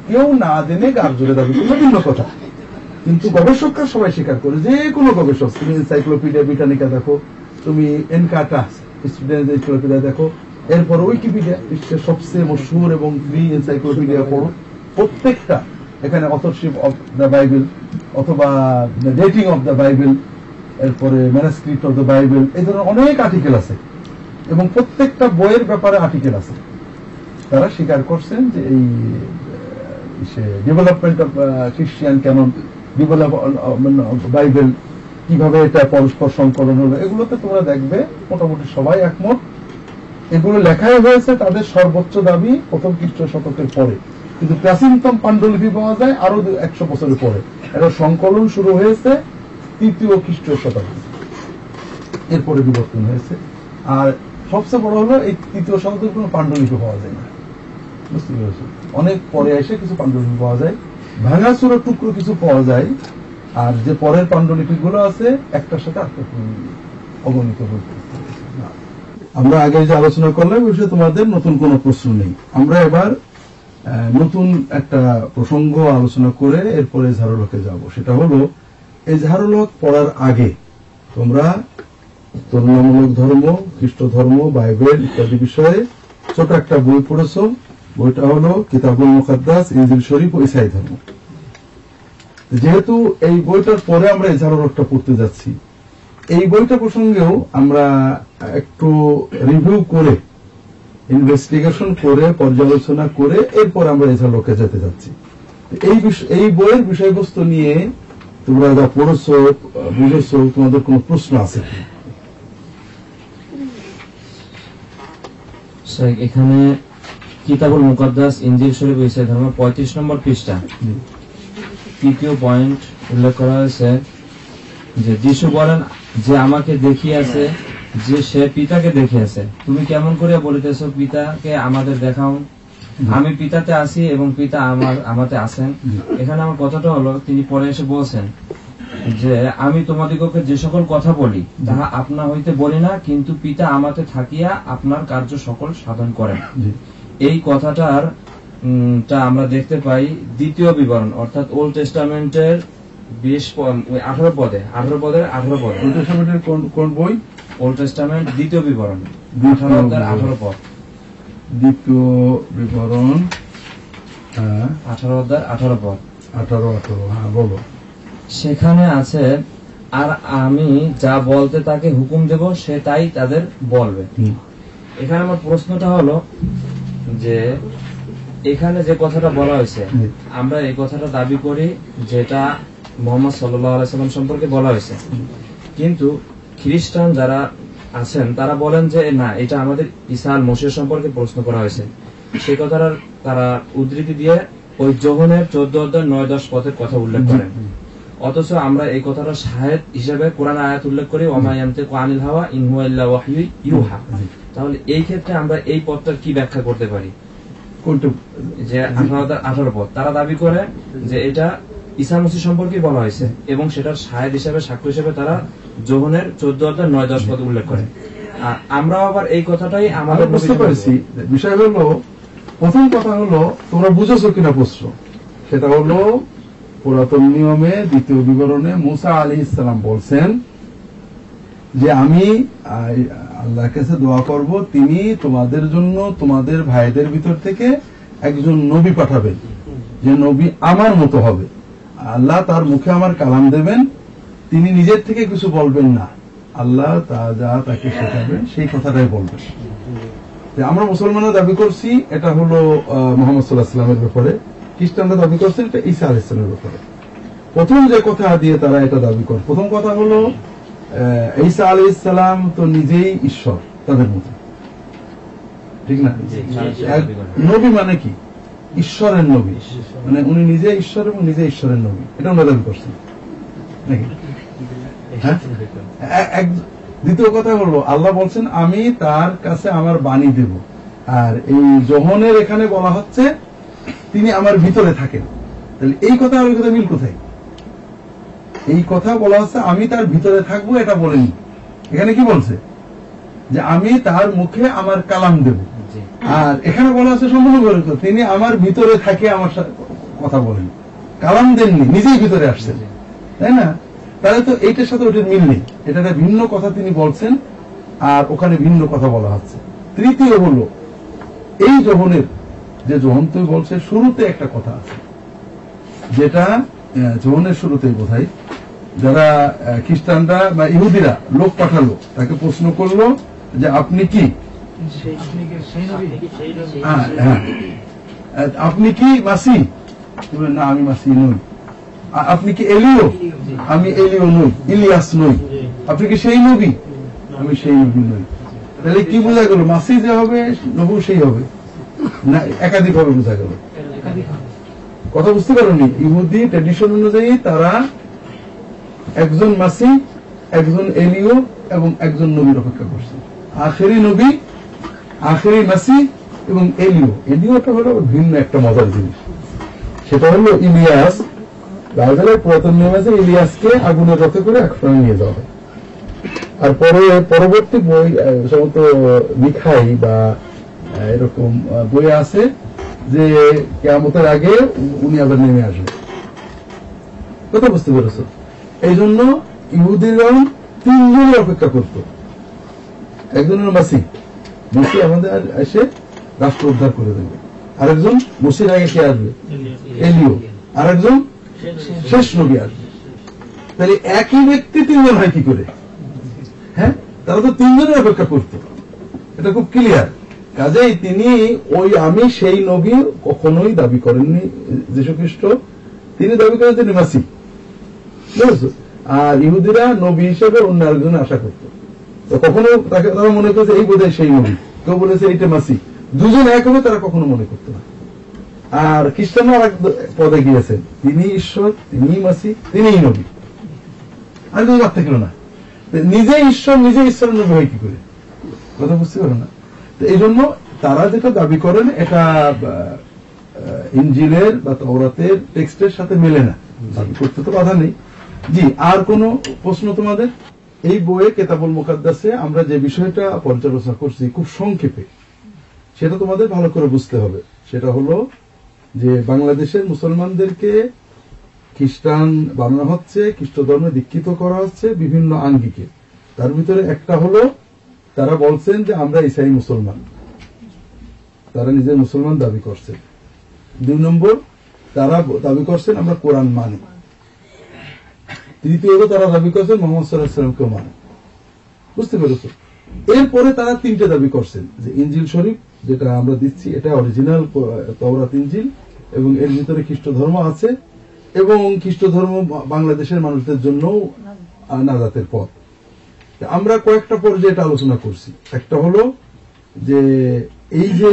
কেউ না জেনে গার জোরে দাবি করলো ভিন্ন কথা, কিন্তু গবেষকরা সবাই স্বীকার করে। যে কোনো গবেষক, তুমি এনসাইক্লোপিডিয়া ব্রিটানিকা দেখো, তুমি এনকাটা স্টুডেন্ট এনসাইক্লোপিডিয়া দেখো, এরপর উইকিপিডিয়া, বিশ্বের সবচেয়ে মশহুর এবং ফ্রি এনসাইক্লোপিডিয়া পড়ো, প্রত্যেকটা এখানে অথরশিপ অফ দ্য বাইবেল অথবা the dating of the Bible, এরপরে ম্যানুস্ক্রিপ্ট অফ দ্য বাইবেল, এই ধরনের অনেক আর্টিকেল আছে এবং প্রত্যেকটা বইয়ের ব্যাপারে আর্টিকেল আছে। তারা স্বীকার করছেন যে এই development of Christian canon, Bible কিভাবে এটা পরস্পর সংকলন হলো, এগুলোতে তোমরা দেখবে মোটামুটি সবাই একমত। এগুলো লেখাই হয়েছে তাদের সর্বোচ্চ দাবি প্রথম খ্রিস্ট শতকের পরে, কিন্তু প্রাচীনতম পাণ্ডুলিপি পাওয়া যায় আরো 100 বছরের পরে। এটা সংকলন শুরু হয়েছে 3য় খ্রিস্টীয় শতাব্দী, এরপরে বিবর্তন হয়েছে। আর সবচেয়ে বড় হলো এই 3য় শতাব্দীর কোনো পাণ্ডুলিপি পাওয়া যায় না, বুঝতে পেরেছি? অনেক পরে এসে কিছু পাণ্ডুলিপি পাওয়া যায়, ভাঙাচুরা টুকরো কিছু পাওয়া যায়। আর যে পরের পাণ্ডুলিপি গুলো আছে একটার সাথে অগণিত বলতে। আমরা আগে যে আলোচনা করলাম ওই বিষয়ে তোমাদের নতুন কোনো প্রশ্ন নেই। আমরা এবার নতুন একটা প্রসঙ্গ আলোচনা করে এরপরে ঝাড়ুলকে যাব। সেটা হলো এই ঝাড়ুলক পড়ার আগে তোমরা তুলনামূলক ধর্ম, খ্রিস্ট ধর্ম, বাইবেল ইত্যাদি বিষয়ে ছোট একটা বই পড়েছো। বইটা হলো কিতাবুল মুকাদ্দাস, ইনজিল শরীফ ও ইসাই ধর্ম। যেহেতু এই বইটার পরে আমরা এই ঝাড়ুলকটা পড়তে যাচ্ছি, এই বইটা প্রসঙ্গেও আমরা একটু রিভিউ করে, ইনভেস্টিগেশন করে, পর্যালোচনা করে এরপর আমরা এই ঝাড়ুলকে যেতে যাচ্ছি। এই বইয়ের বিষয়বস্তু নিয়ে তোমরা যা পড়েছো, বুঝেছো, তোমাদের কোনো প্রশ্ন আছে? এখানে কিতাবুল মুকাদ্দাস, ইনজিল শরীফ, ইসাই ধর্ম 35 নম্বর পৃষ্ঠা 3য় পয়েন্ট উল্লেখ করা হয়েছে যে যিশু বলেন যে আমাকে দেখিয়াছে যে সে পিতাকে দেখিয়াছে। তুমি কেমন করে বলিতেছ পিতাকে আমাদের দেখাও? আমি পিতাতে আছি এবং পিতা আমাতে আছেন। এখানে আমার কথাটা হলো, তিনি পরে এসে বলছেন যে আমি তোমাদিগকে যে সকল কথা বলি তাহা আপনা হইতে বলি না, কিন্তু পিতা আমাতে থাকিয়া আপনার কার্য সকল সাধন করেন। এই কথাটার আমরা দেখতে পাই 2য় বিবরণ, অর্থাৎ ওল্ড টেস্টামেন্টের 18 পদে 18 পদের 18 পদে। ওল্ড টেস্টামেন্টের কোন বই? ওল্ড টেস্টামেন্ট 2য় বিবরণ 18 পদ, 2য় বিবরণ 18 পদ 18। হ্যাঁ, বলো। সেখানে আছে, আর আমি যা বলতে তাকে হুকুম দেব সে তাই তাদের বলবে। এখানে আমার প্রশ্নটা হলো যে এখানে যে কথাটা বলা হয়েছে, আমরা এই কথাটা দাবি করি যেটা মুহাম্মদ সাল্লাল্লাহু আলাইহি সাল্লাম সম্পর্কে বলা হয়েছে, কিন্তু খ্রিস্টান যারা আছেন তারা বলেন যে না, এটা আমাদের ঈসা আল মসীহ সম্পর্কে প্রশ্ন করা হয়েছে। সেই কথাটার তারা উদ্ধৃতি দিয়ে ওই যোহনের 14 অধ্যায় 9-10 পদের কথা উল্লেখ করেন। অথচ আমরা এই কথাটা শাহেদ হিসেবে কোরআন আয়াত উল্লেখ করি, ওমা ইয়ানতিকু আনিল হাওয়া ইন হুয়া ইল্লা ওয়াহয়ু ইউহা। তাহলে এই ক্ষেত্রে আমরা এই পদটার কি ব্যাখ্যা করতে পারি? যে 18 পদ তারা দাবি করে যে এটা ঈসা মসীহ সম্পর্কে বলা হয়েছে এবং সেটার শাহেদ হিসেবে, সাক্ষ্য হিসেবে তারা যোহনের 14 অধ্যায় 9-10 পদ উল্লেখ করে। আর আমরা আবার এই কথাটাই আমাদের বুঝতে পারছি। বিষয় হলো, প্রথম কথা হলো তোমরা বুঝেছো কিনা প্রশ্ন, সেটা হলো পুরাতন নিয়মে 2য় বিবরণে মুসা আলাইহিস সালাম বলছেন যে আমি আল্লাহর কাছে দোয়া করব তিনি তোমাদের জন্য তোমাদের ভাইদের ভিতর থেকে একজন নবী পাঠাবেন, যে নবী আমার মতো হবে। আল্লাহ তার মুখে আমার কালাম দেবেন, তিনি নিজের থেকে কিছু বলবেন না, আল্লাহ তা যা তাকে শেখাবেন সেই কথাটাই বলবেন। আমরা মুসলমানরা দাবি করছি এটা হলো মুহাম্মদ সাল্লাল্লাহু আলাইহি ওয়াসাল্লামের ব্যাপারে, খ্রিস্টানরা দাবি করছেন এটা ঈসা আলাইহিস সালামের ব্যাপারে। প্রথম যে কথা দিয়ে তারা এটা দাবি করে, প্রথম কথা হলো ঈসা আলাইহিস সালাম তো নিজেই ঈশ্বর তাদের মতো, ঠিক না? নবী মানে কি? ঈশ্বরের নবী, মানে উনি নিজে ঈশ্বর এবং নিজে ঈশ্বরের নবী, এটা আমরা দাবি করছি নাকি? দ্বিতীয় কথা হলো আল্লাহ বলছেন আমি তার কাছে আমার বাণী দেব, আর এই যোহনের এখানে বলা হচ্ছে তিনি আমার ভিতরে থাকেন। তাহলে এই কথা আর ওই কথা মিল কোথায়? এই কথা বলা হচ্ছে আমি তার ভিতরে থাকবো, এটা বলেনি। এখানে কি বলছে? যে আমি তার মুখে আমার কালাম দেব। আর এখানে বলা হচ্ছে সম্পূর্ণ বিপরীত, তিনি আমার ভিতরে থাকে আমার কথা বলেন, কালাম দেননি, নিজেই ভিতরে আসছেন, তাই না? তাহলে তো এইটার সাথে ওইটার মিল নেই, এটা ভিন্ন কথা তিনি বলছেন আর ওখানে ভিন্ন কথা বলা হচ্ছে। তৃতীয় হলো এই যোহনের, যে যোহন তুই বলছে শুরুতে একটা কথা আছে, যেটা যোহনের শুরুতেই বোঝাই যারা খ্রিস্টানরা বা ইহুদিরা লোক পাঠালো, তাকে প্রশ্ন করলো যে আপনি কি হ্যাঁ হ্যাঁ আপনি কি মাসি? না আমি মাসি নই। আপনি কি এলিও? আমি এলিও নই, ইলিয়াস নই। আপনি কি সেই নবী? আমি সেই নবী নই। তাহলে কি বোঝা গেল? মাসি যে হবে নবু সেই হবে না, একাধিক ভাবে বোঝা গেল। কথা বুঝতে পারোনি? ইহুদি ট্র্যাডিশন অনুযায়ী তারা একজন মাসি, একজন এলিও এবং একজন নবীর অপেক্ষা করছে। আখেরি নবী, আখেরি মাসি এবং এলিও। এলিওটা হলো ভিন্ন একটা মজার জিনিস। সেটা হলো ইলিয়াস। বাইবেলের পুরাতন নিয়ম আছে ইলিয়াসকে আগুনের রথে করে একসঙ্গে নিয়ে যাওয়া হয়। আর পরবর্তী বই সমস্ত মিখাই বা এরকম বইয়ে আছে যে কিয়ামতের আগে উনি আবার নেমে আসবে। কথা বুঝতে পেরেছ? এই জন্য ইহুদিরা 3 জনের অপেক্ষা করত। একজনের মাসি, মসি আমাদের এসে রাষ্ট্র উদ্ধার করে দেবে। আরেকজন মসির আগে কে আসবে? এলিও। আরেকজন শেষ নবী আসবে। তাহলে একই ব্যক্তি 3 জন হয় কি করে? হ্যাঁ, তারা তো 3 জনের অপেক্ষা করত। এটা খুব ক্লিয়ার। কাজেই তিনি ওই আমি সেই নবী কখনোই দাবি করেননি যীশু খ্রিস্ট। তিনি দাবি করেন তিনি মাসি, বুঝেছ? আর ইহুদিরা নবী হিসেবে অন্য আরেকজনে আশা করত। তো কখনো তারা মনে করছে এই বোধহয় সেই নবী, কেউ বলেছে এইটা মাসি। দুজন এক হবে তারা কখনো মনে করত না। আর খ্রিস্টানরা আর এক পদে গিয়েছেন, তিনি ঈশ্বর, তিনি মাসি, তিনিই নবী। আর দুই বাদ থাকলো না। নিজে ঈশ্বর, নিজে ঈশ্বরের নবী হয় কি করে? কথা বুঝতে পারো না? এই জন্য তারা যেটা দাবি করেন এটা ইনজিলের বা তাওরাতের টেক্সটের সাথে মেলে না। দাবি করতে তো বাধা নেই। জি, আর কোন প্রশ্ন তোমাদের? এই বইয়ে কিতাবুল মুকাদ্দাসে আমরা যে বিষয়টা পর্যালোচনা করছি খুব সংক্ষেপে, সেটা তোমাদের ভালো করে বুঝতে হবে। সেটা হলো যে বাংলাদেশের মুসলমানদেরকে খ্রিস্টান বানানো হচ্ছে, খ্রিস্ট ধর্মে দীক্ষিত করা হচ্ছে বিভিন্ন আঙ্গিকে। তার ভিতরে একটা হলো তারা বলছেন যে আমরা ইসাই মুসলমান, তারা নিজের মুসলমান দাবি করছেন। 2 নম্বর, তারা দাবি করছেন আমরা কোরআন মানি। তৃতীয়ত, তারা দাবি করছেন মোহাম্মদ সাল্লাল্লাহু আলাইহি ওয়াসাল্লামকে মানি। বুঝতে পেরেছ? এরপরে তারা 3টে দাবি করছেন যে ইনজিল শরীফ যেটা আমরা দিচ্ছি এটা অরিজিনাল তাওরাত ইনজিল এবং এর ভিতরে খ্রিস্ট ধর্ম আছে এবং খ্রিস্ট ধর্ম বাংলাদেশের মানুষদের জন্য নাজাতের পথ। আমরা কয়েকটা পর্যায়ে এটা আলোচনা করছি। একটা হলো যে এই যে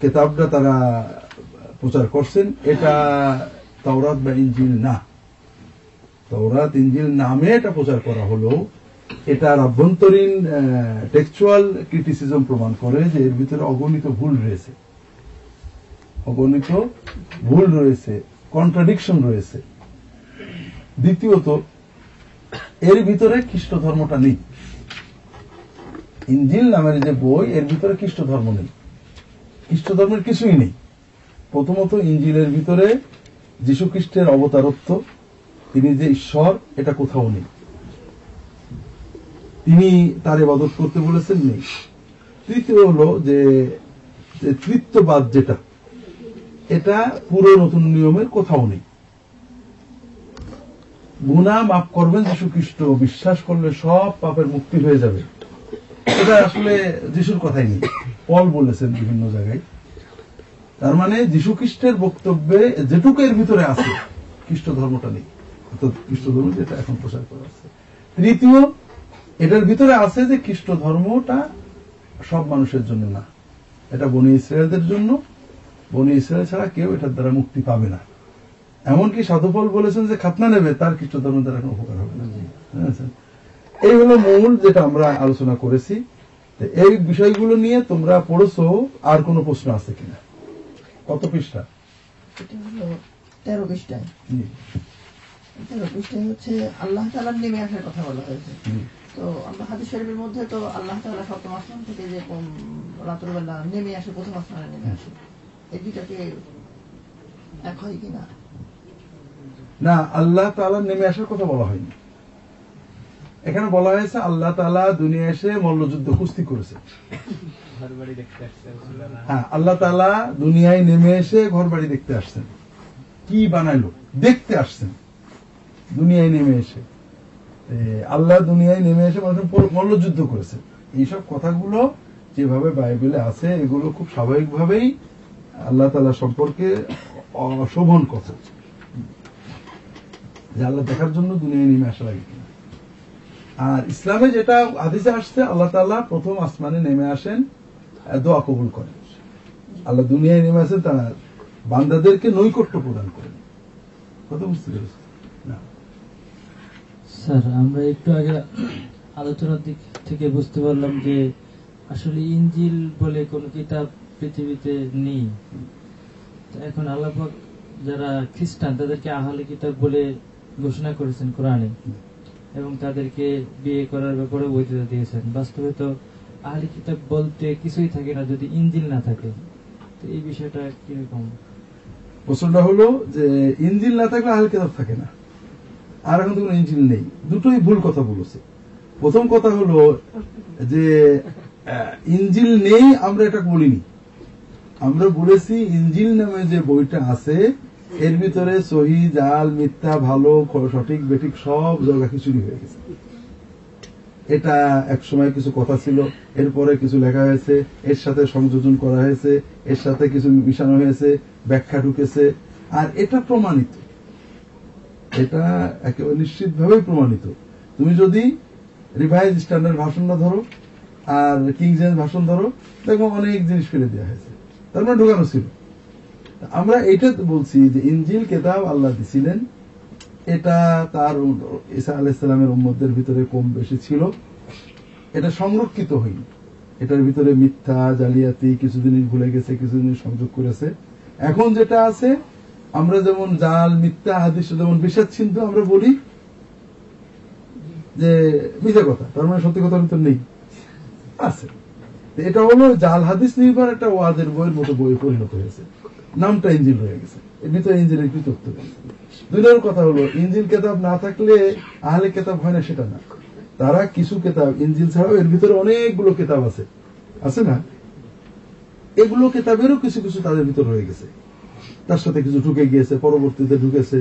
কিতাবটা তারা প্রচার করছেন এটা তাওরাত বা ইনজিল না। তাওরাত ইনজিল নামে এটা প্রচার করা হলো, এটার আভ্যন্তরীণ টেক্সচুয়াল ক্রিটিসিজম প্রমাণ করে যে এর ভিতরে অগণিত ভুল রয়েছে, অগণিত ভুল রয়েছে, কন্ট্রাডিকশন রয়েছে। দ্বিতীয়ত, এর ভিতরে খ্রিস্ট ধর্মটা নেই। ইনজিল নামের যে বই, এর ভিতরে খ্রিস্ট ধর্ম নেই, খ্রিস্ট ধর্মের কিছুই নেই। প্রথমত, ইনজিলের ভিতরে যীশু খ্রিস্টের অবতারত্ব, তিনি যে ঈশ্বর, এটা কোথাও নেই। তিনি তার ইবাদত করতে বলেছেন, নেই। তৃতীয় হলো যে তৃত্ববাদ যেটা, এটা পুরো নতুন নিয়মের কোথাও নেই। গুনাহ মাফ করবেন যীশু খ্রিস্ট, বিশ্বাস করলে সব পাপের মুক্তি হয়ে যাবে, এটা আসলে যিশুর কথাই নেই। পল বলেছেন বিভিন্ন জায়গায়। তার মানে যীশু খ্রিস্টের বক্তব্যে যেটুকু এর ভিতরে আছে, খ্রিস্ট ধর্মটা নেই। খ্রিস্ট ধর্ম যেটা এখন প্রচার করা আছে। তৃতীয়, এটার ভিতরে আছে যে খ্রিস্ট ধর্মটা সব মানুষের জন্য না, এটা বনি ইসরায়েলদের জন্য। বনি ইসরায়েল ছাড়া কেউ এটার দ্বারা মুক্তি পাবে না। এমনকি সাধুফল বলেছেন যে খাতনা নেবে তার খ্রিস্ট ধর্মের দ্বারা কোনো উপকার হবে না। এই হলো মূল যেটা আমরা আলোচনা করেছি। এই বিষয়গুলো নিয়ে তোমরা পড়েছো, আর কোনো প্রশ্ন আছে কিনা? কত পৃষ্ঠা? 13 পৃষ্ঠায়। 13 পৃষ্ঠায় হচ্ছে আল্লাহ তাআলার নেমে আসার কথা বলা হয়েছে। তো আমরা হাদিস শরীফের মধ্যে তো আল্লাহ তাআলা সপ্তম আসমান থেকে যে রাত্রিবেলা নেমে আসে, প্রথম আসমানে নেমে আসে, এই দুইটাকে এক হয় কিনা? না, আল্লাহ তাআলার নেমে আসার কথা বলা হয়নি। এখানে বলা হয়েছে আল্লাহ তাআলা দুনিয়া এসে মল্লযুদ্ধ কুস্তি করেছে। হ্যাঁ, আল্লাহ তাআলা দুনিয়ায় নেমে এসে ঘর বাড়ি দেখতে আসছেন। কি বানাইলো দেখতে আসছেন দুনিয়ায় নেমে এসে। আল্লাহ দুনিয়ায় নেমে এসে মানুষের মল্লযুদ্ধ করেছে। এইসব কথাগুলো যেভাবে বাইবেলে আছে এগুলো খুব স্বাভাবিকভাবেই আল্লাহ তাআলা সম্পর্কে অশোভন কথা, যে আল্লাহ দেখার জন্য দুনিয়ায় নেমে আসা লাগে কিনা। আর ইসলামে যেটা হাদিসে আসছে, আল্লাহ তাআলা প্রথম আসমানে নেমে আসেন, দোয়া কবুল করেন। আল্লাহ দুনিয়ায় নেমে আসেন তারা বান্দাদেরকে নৈকট্য প্রদান করেন। কথা বুঝতে পেরেছি না? স্যার, আমরা একটু আগে আলোচনার দিক থেকে বুঝতে পারলাম যে আসলে ইনজিল বলে কোন কিতাব পৃথিবীতে নেই। এখন আল্লাহ পাক যারা খ্রিস্টান তাদেরকে আহলে কিতাব বলে ঘোষণা করেছেন কোরআনে, এবং তাদেরকে বিয়ে করার ব্যাপারে বৈধতা দিয়েছেন। বাস্তবে তো আহলে কিতাব বলতে কিছুই থাকে না যদি ইনজিল না থাকে। তো এই বিষয়টা কিরকম? প্রশ্নটা হলো যে ইনজিল না থাকলে আহলে কিতাব থাকে না, আর এখন তো কোনো ইনজিল নেই। দুটোই ভুল কথা বলেছে। প্রথম কথা হলো যে ইনজিল নেই আমরা এটা বলিনি, আমরা বলেছি ইনজিল নামে যে বইটা আছে এর ভিতরে সহি জাল মিথ্যা ভালো সঠিক বেঠিক সব জায়গা খিচুড়ি হয়ে গেছে। এটা এক সময় কিছু কথা ছিল, এরপরে কিছু লেখা হয়েছে, এর সাথে সংযোজন করা হয়েছে, এর সাথে কিছু মিশানো হয়েছে, ব্যাখ্যা ঢুকেছে, আর এটা প্রমাণিত, এটা একেবারে নিশ্চিতভাবেই প্রমাণিত। তুমি যদি রিভাইজ স্ট্যান্ডার্ড ভাষণটা ধরো আর কিং জেমস ভাষণ ধরো, দেখো অনেক জিনিস ফেলে দেওয়া হয়েছে, তার মানে ঢোকানো ছিল। আমরা এইটা বলছি যে ইনজিল কিতাব আল্লাহ দিছিলেন, এটা তার ঈসা আলাইহিস সালামের উম্মতদের ভিতরে কম বেশি ছিল, এটা সংরক্ষিত হয়নি। এটার ভিতরে মিথ্যা জালিয়াতি কিছু জিনিস ভুলে গেছে, কিছু জিনিস সংযোগ করেছে। এখন যেটা আছে, আমরা যেমন জাল মিথ্যা হাদিস যেমন বিষাদ চিহ্ন আমরা বলি যে মিথ্যা কথা, তার মানে সত্যি কথার ভিতর নেই, আছে। এটা হলো জাল হাদিস নির্ভর একটা ওয়াজের বইয়ের মতো বই পরিণত হয়েছে, নামটা ইনজিল হয়ে গেছে, এর ভিতরে ইনজিলের কি তথ্য। দুই নম্বর কথা হলো ইনজিল কেতাব না থাকলে আহলে কেতাব হয় না, সেটা না। তারা কিছু কেতাব ইনজিল ছাড়াও এর ভিতরে অনেকগুলো কেতাব আছে, আছে না? এগুলো কেতাবেরও কিছু কিছু তাদের ভিতর রয়ে গেছে, তার সাথে কিছু ঢুকে গিয়েছে, পরবর্তীতে ঢুকেছে।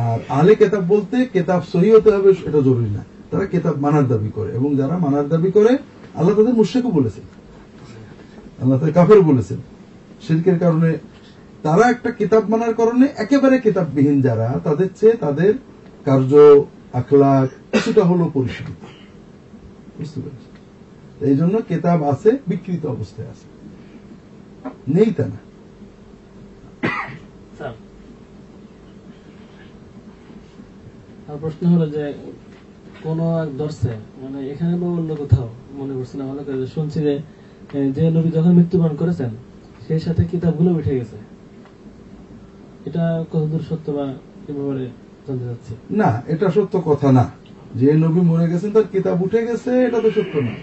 আর আহলে কেতাব বলতে কেতাব সহি হতে হবে এটা জরুরি না, তারা কেতাব মানার দাবি করে, এবং যারা মানার দাবি করে আল্লাহ তাদের মুশরিকও বলেছেন, আল্লাহ তাদের কাফের বলেছেন শিরকের কারণে। তারা একটা কিতাব মানার কারণে একেবারে কিতাববিহীন যারা, তাদের চেয়ে তাদের কার্য আখলাক কিছুটা হলো পরিশোধিত, বুঝতে পেরেছি? এই জন্য কিতাব আছে, বিকৃত অবস্থায় আছে, নেই তা না। আর প্রশ্ন হলো যে কোন এক দর্শে, মানে এখানে বা অন্য কোথাও মনে করছি না, ভালো করে শুনছি যে নবী যখন মৃত্যুবরণ করেছেন সেই সাথে কিতাবগুলো উঠে গেছে। এটা কতদূর সত্য বা কি ব্যাপারে জানতে চাচ্ছি? না, এটা সত্য কথা না। যে নবী মরে গেছেন তার কিতাব উঠে গেছে, এটা তো সত্য না,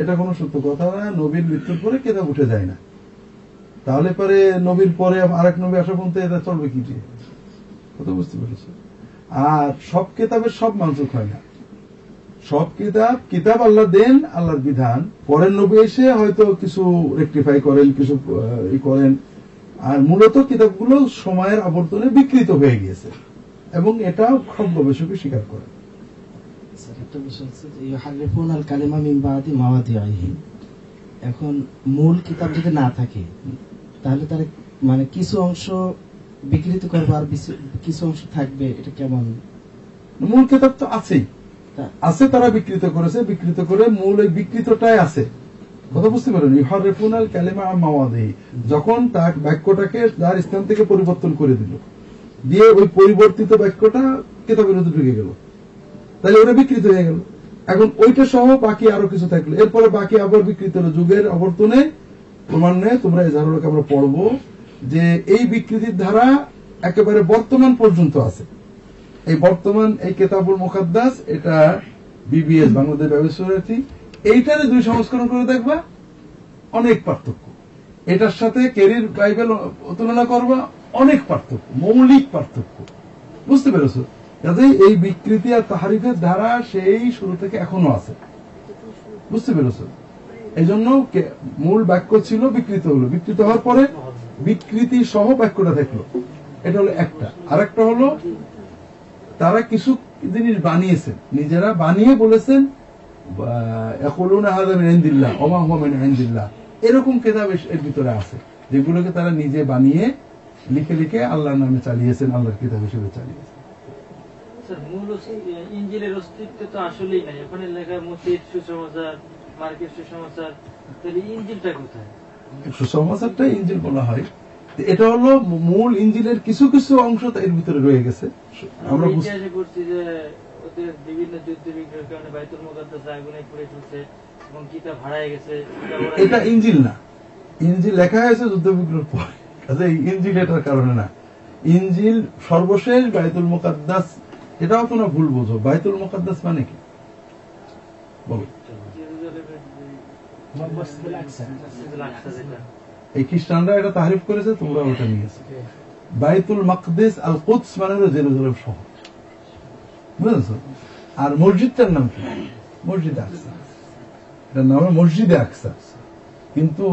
এটা কোনো সত্য কথা না। নবীর মৃত্যুর পরে কিতাব উঠে যায় না, তাহলে পরে নবীর পরে আরেক নবী আসা পর্যন্ত এটা চলবে কি দিয়ে? কথা বুঝতে পেরেছি? আর সব কিতাবের সব মানসুখ হয় না। সব কিতাব আল্লাহ দেন, আল্লাহর বিধান, পরের নবী এসে হয়তো কিছু রেকটিফাই করেন, কিছু করেন। আর মূলত কিতাবগুলো সময়ের আবর্তনে বিকৃত হয়ে গিয়েছে, এবং এটাও সব গবেষকই স্বীকার করে। একটা বিষয় হচ্ছে যে ইউহারিফুন আল কালিমা মিন বাদি মাওয়াদিহি। এখন মূল কিতাব যদি না থাকে তাহলে তার মানে কিছু অংশ বিকৃত করবে আর কিছু অংশ থাকবে, এটা কেমন? মূল কিতাব তো আছেই, আছে, তারা বিকৃত করেছে, বিকৃত করে মূল এই বিকৃতটাই আছে। কথা বুঝতে পারেন? ইউহারিফুন আল কালিমা আন মাওয়াদিহি, যখন তার বাক্যটাকে তার স্থান থেকে পরিবর্তন করে দিল, দিয়ে ওই পরিবর্তিত বাক্যটা কিতাবের মধ্যে ঢুকে গেল, তাহলে ওটা বিকৃত হয়ে গেল। এখন ওইটা সহ বাকি আরো কিছু থাকলো, এরপরে বাকি আবার বিকৃত হলো। যুগের আবর্তনে ক্রমান্বয়ে তোমরা এই ধারণাকে আমরা পড়বো যে এই বিকৃতির ধারা একেবারে বর্তমান পর্যন্ত আছে। এই বর্তমান এই কিতাবুল মুকাদ্দাস, এটা বিবিএস বাংলাদেশ ব্যবসায়ী, এইটারে দুই সংস্করণ করে দেখবা অনেক পার্থক্য। এটার সাথে কেরির বাইবেল তুলনা করবা, অনেক পার্থক্য, মৌলিক পার্থক্য। বুঝতে পেরেছো? কাজেই এই বিকৃতি আর তাহারিফের ধারা সেই শুরু থেকে এখনো আছে, বুঝতে পেরেছো? এই জন্য মূল বাক্য ছিল, বিকৃত হলো, বিকৃত হওয়ার পরে বিকৃতি সহ বাক্যটা থাকলো, এটা হলো একটা। আর একটা হলো তারা কিছু জিনিস বানিয়েছেন, নিজেরা বানিয়ে বলেছেন ইয়াকুলুনা হাযা মিন ইনদিল্লাহ ওয়া মা হুয়া মিন ইনদিল্লাহ, এরকম কিতাব এর ভিতরে আছে যেগুলোকে তারা নিজে বানিয়ে লিখে লিখে আল্লাহর নামে চালিয়েছেন, আল্লাহর কিতাব হিসেবে চালিয়েছেন। স্যার মূল ইঞ্জিলের অস্তিত্ব তো আসলেই নাই, ওখানে লেখা মসজিদ সুসমাচার, মার্কেট সুসমাচার, তাহলে ইঞ্জিলটা কোথায়? সুসমাচারটা ইঞ্জিল বলা হয়, এটা হলো মূল ইঞ্জিলের কিছু কিছু অংশ এর ভিতরে রয়ে গেছে। আমরা ইতিহাসে পড়ছি যে ওদের বিভিন্ন যুদ্ধ বিগ্রহের কারণে বাইতুল মুকাদ্দাস আগুনে পুড়ে ফেলছে এবং কিতাব হারায় গেছে। এটা ইঞ্জিল না, ইঞ্জিল লেখা হয়েছে যুদ্ধ বিগ্রহের পরে, কাজে ইঞ্জিল এটার কারণে না। ইঞ্জিল সর্বশেষ বাইতুল মুকাদ্দাস, এটাও তোমরা ভুল বোঝো। বাইতুল মুকাদ্দাস মানে কি বলো? এই খ্রিস্টানরা এটা তাহরিফ করেছে, তোমরা ওটা নিয়েছো। বাইতুল মাকদিস আল কুদস মানে হলো জেরুজালেম শহর, বুঝেছো? আর মসজিদটার নাম কি? মসজিদ আকসা, এটার নাম হলো মসজিদে আকসা। কিন্তু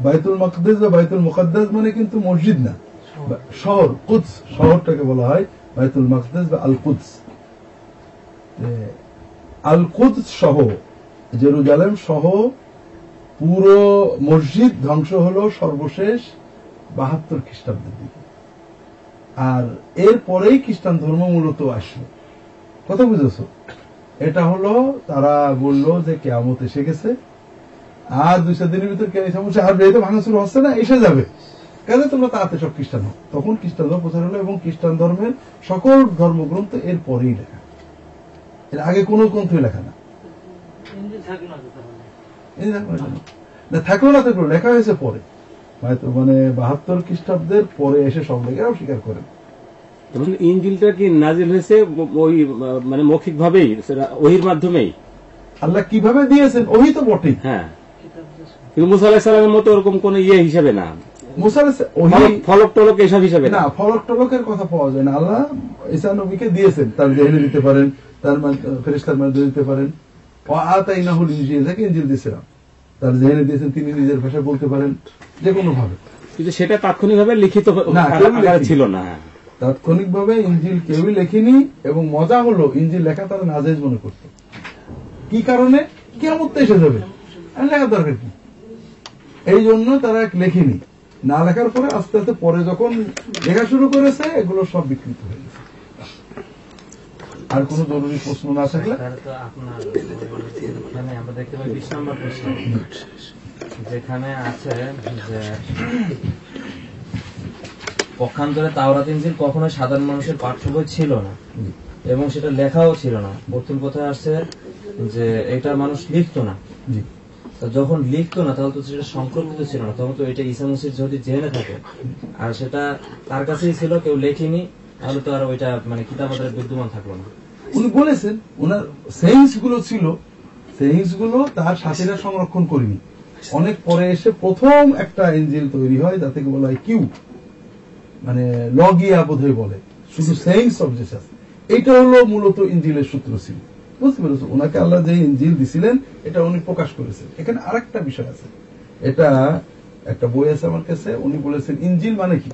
বাইতুল মাকদিস বা বাইতুল মুকাদ্দাস মানে কিন্তু মসজিদ না, শহর। কুদস শহরটাকে বলা হয় বাইতুল মাকদিস বা আল কুদস। আল কুদস সহ জেরুজালেম সহ পুরো মসজিদ ধ্বংস হলো সর্বশেষ 72 খ্রিস্টাব্দের দিকে। আর এরপরেই খ্রিস্টান ধর্ম মূলত আসলো। কথা বুঝেছো? এটা হলো তারা বললো যে কিয়ামত এসে গেছে, আর 2-4 দিনের ভিতর সমস্যা, আর যেহেতু ভাঙা শুরু হচ্ছে না, এসে যাবে, কাজে তোমরা তাড়াতাড়ি সব খ্রিস্টান হোক। তখন খ্রিস্টান ধর্ম প্রচার হলো এবং খ্রিস্টান ধর্মের সকল ধর্মগ্রন্থ এর পরেই লেখা, এর আগে কোনো গ্রন্থই লেখা না। থাকলো না থাকলো, লেখা হয়েছে পরে, মানে 72 খ্রিস্টাব্দের পরে এসে সব লেখাও স্বীকার করেন। ইনজিলটা কি নাজিল হয়েছে ওই মানে মৌখিক ভাবেই, ওহির মাধ্যমেই? আল্লাহ কিভাবে দিয়েছেন ওহি তো বটেই, হ্যাঁ, কিন্তু মুসা আলাইহিস সালামের মতো ওরকম কোন ইয়ে হিসাবে না, ফলক টলক এসব হিসাবে না। ফলক টলকের কথা পাওয়া যায় না। আল্লাহ ঈসা নবীকে দিয়েছেন, তার জেহেনে দিতে পারেন, তার ফেরেশতার মাধ্যমে দিতে পারেন। আতাইনাহুল ইনজিল, তাকে ইনজিল দিয়েছিলাম, তার জেহেনে দিয়েছেন, তিনি নিজের ভাষায় বলতে পারেন যে কোনো ভাবে, কিন্তু সেটা তাৎক্ষণিকভাবে লিখিত ছিল না। তাৎক্ষণিকভাবে ইনজিল কেউই লেখেনি, এবং মজা হলো ইনজিল লেখা তারা নাজেজ মনে করত। কি কারণে? কিয়ামত এসে যাবে, আর লেখার দরকার কি, এই জন্য তারা লেখেনি। না লেখার পরে আস্তে আস্তে পরে যখন লেখা শুরু করেছে, এগুলো সব বিকৃত হয়ে গেছে। আর কোন জরুরি প্রশ্ন না থাকলে আপনার আমরা দেখতে পাই 20 নম্বর প্রশ্ন, যেখানে আছে যে পক্ষান্তরে তাওরাত ইনজিল কখনো সাধারণ মানুষের পাঠ্য বই ছিল না এবং সেটা লেখাও ছিল না। প্রথম কথা আসছে যে এটা মানুষ লিখতো না, যখন লিখতো না তাহলে তো সেটা সংরক্ষিত ছিল না, তখন তো এটা ঈসা মসিহ যদি জেনে থাকে আর সেটা তার কাছেই ছিল, কেউ লেখেনি, তাহলে তো আর ওইটা মানে কিতাব আকারে বিদ্যমান থাকলো না। উনি বলেছেন ওনার সেইন্স গুলো ছিল, সেইন্স গুলো তার সাথীরা সংরক্ষণ করেনি। অনেক পরে এসে প্রথম একটা ইনজিল তৈরি হয়, যাতে বলা হয় কিউ, মানে লগিয়া বোধহয় বলে, শুধু সেইন্স অফ জিসাস। এইটা হলো মূলত ইনজিলের সূত্র ছিল, বুঝতে পেরেছো? ওনাকে আল্লাহ যে ইনজিল দিছিলেন এটা উনি প্রকাশ করেছেন। এখানে আরেকটা বিষয় আছে, এটা একটা বই আছে আমার কাছে, উনি বলেছেন ইনজিল মানে কি?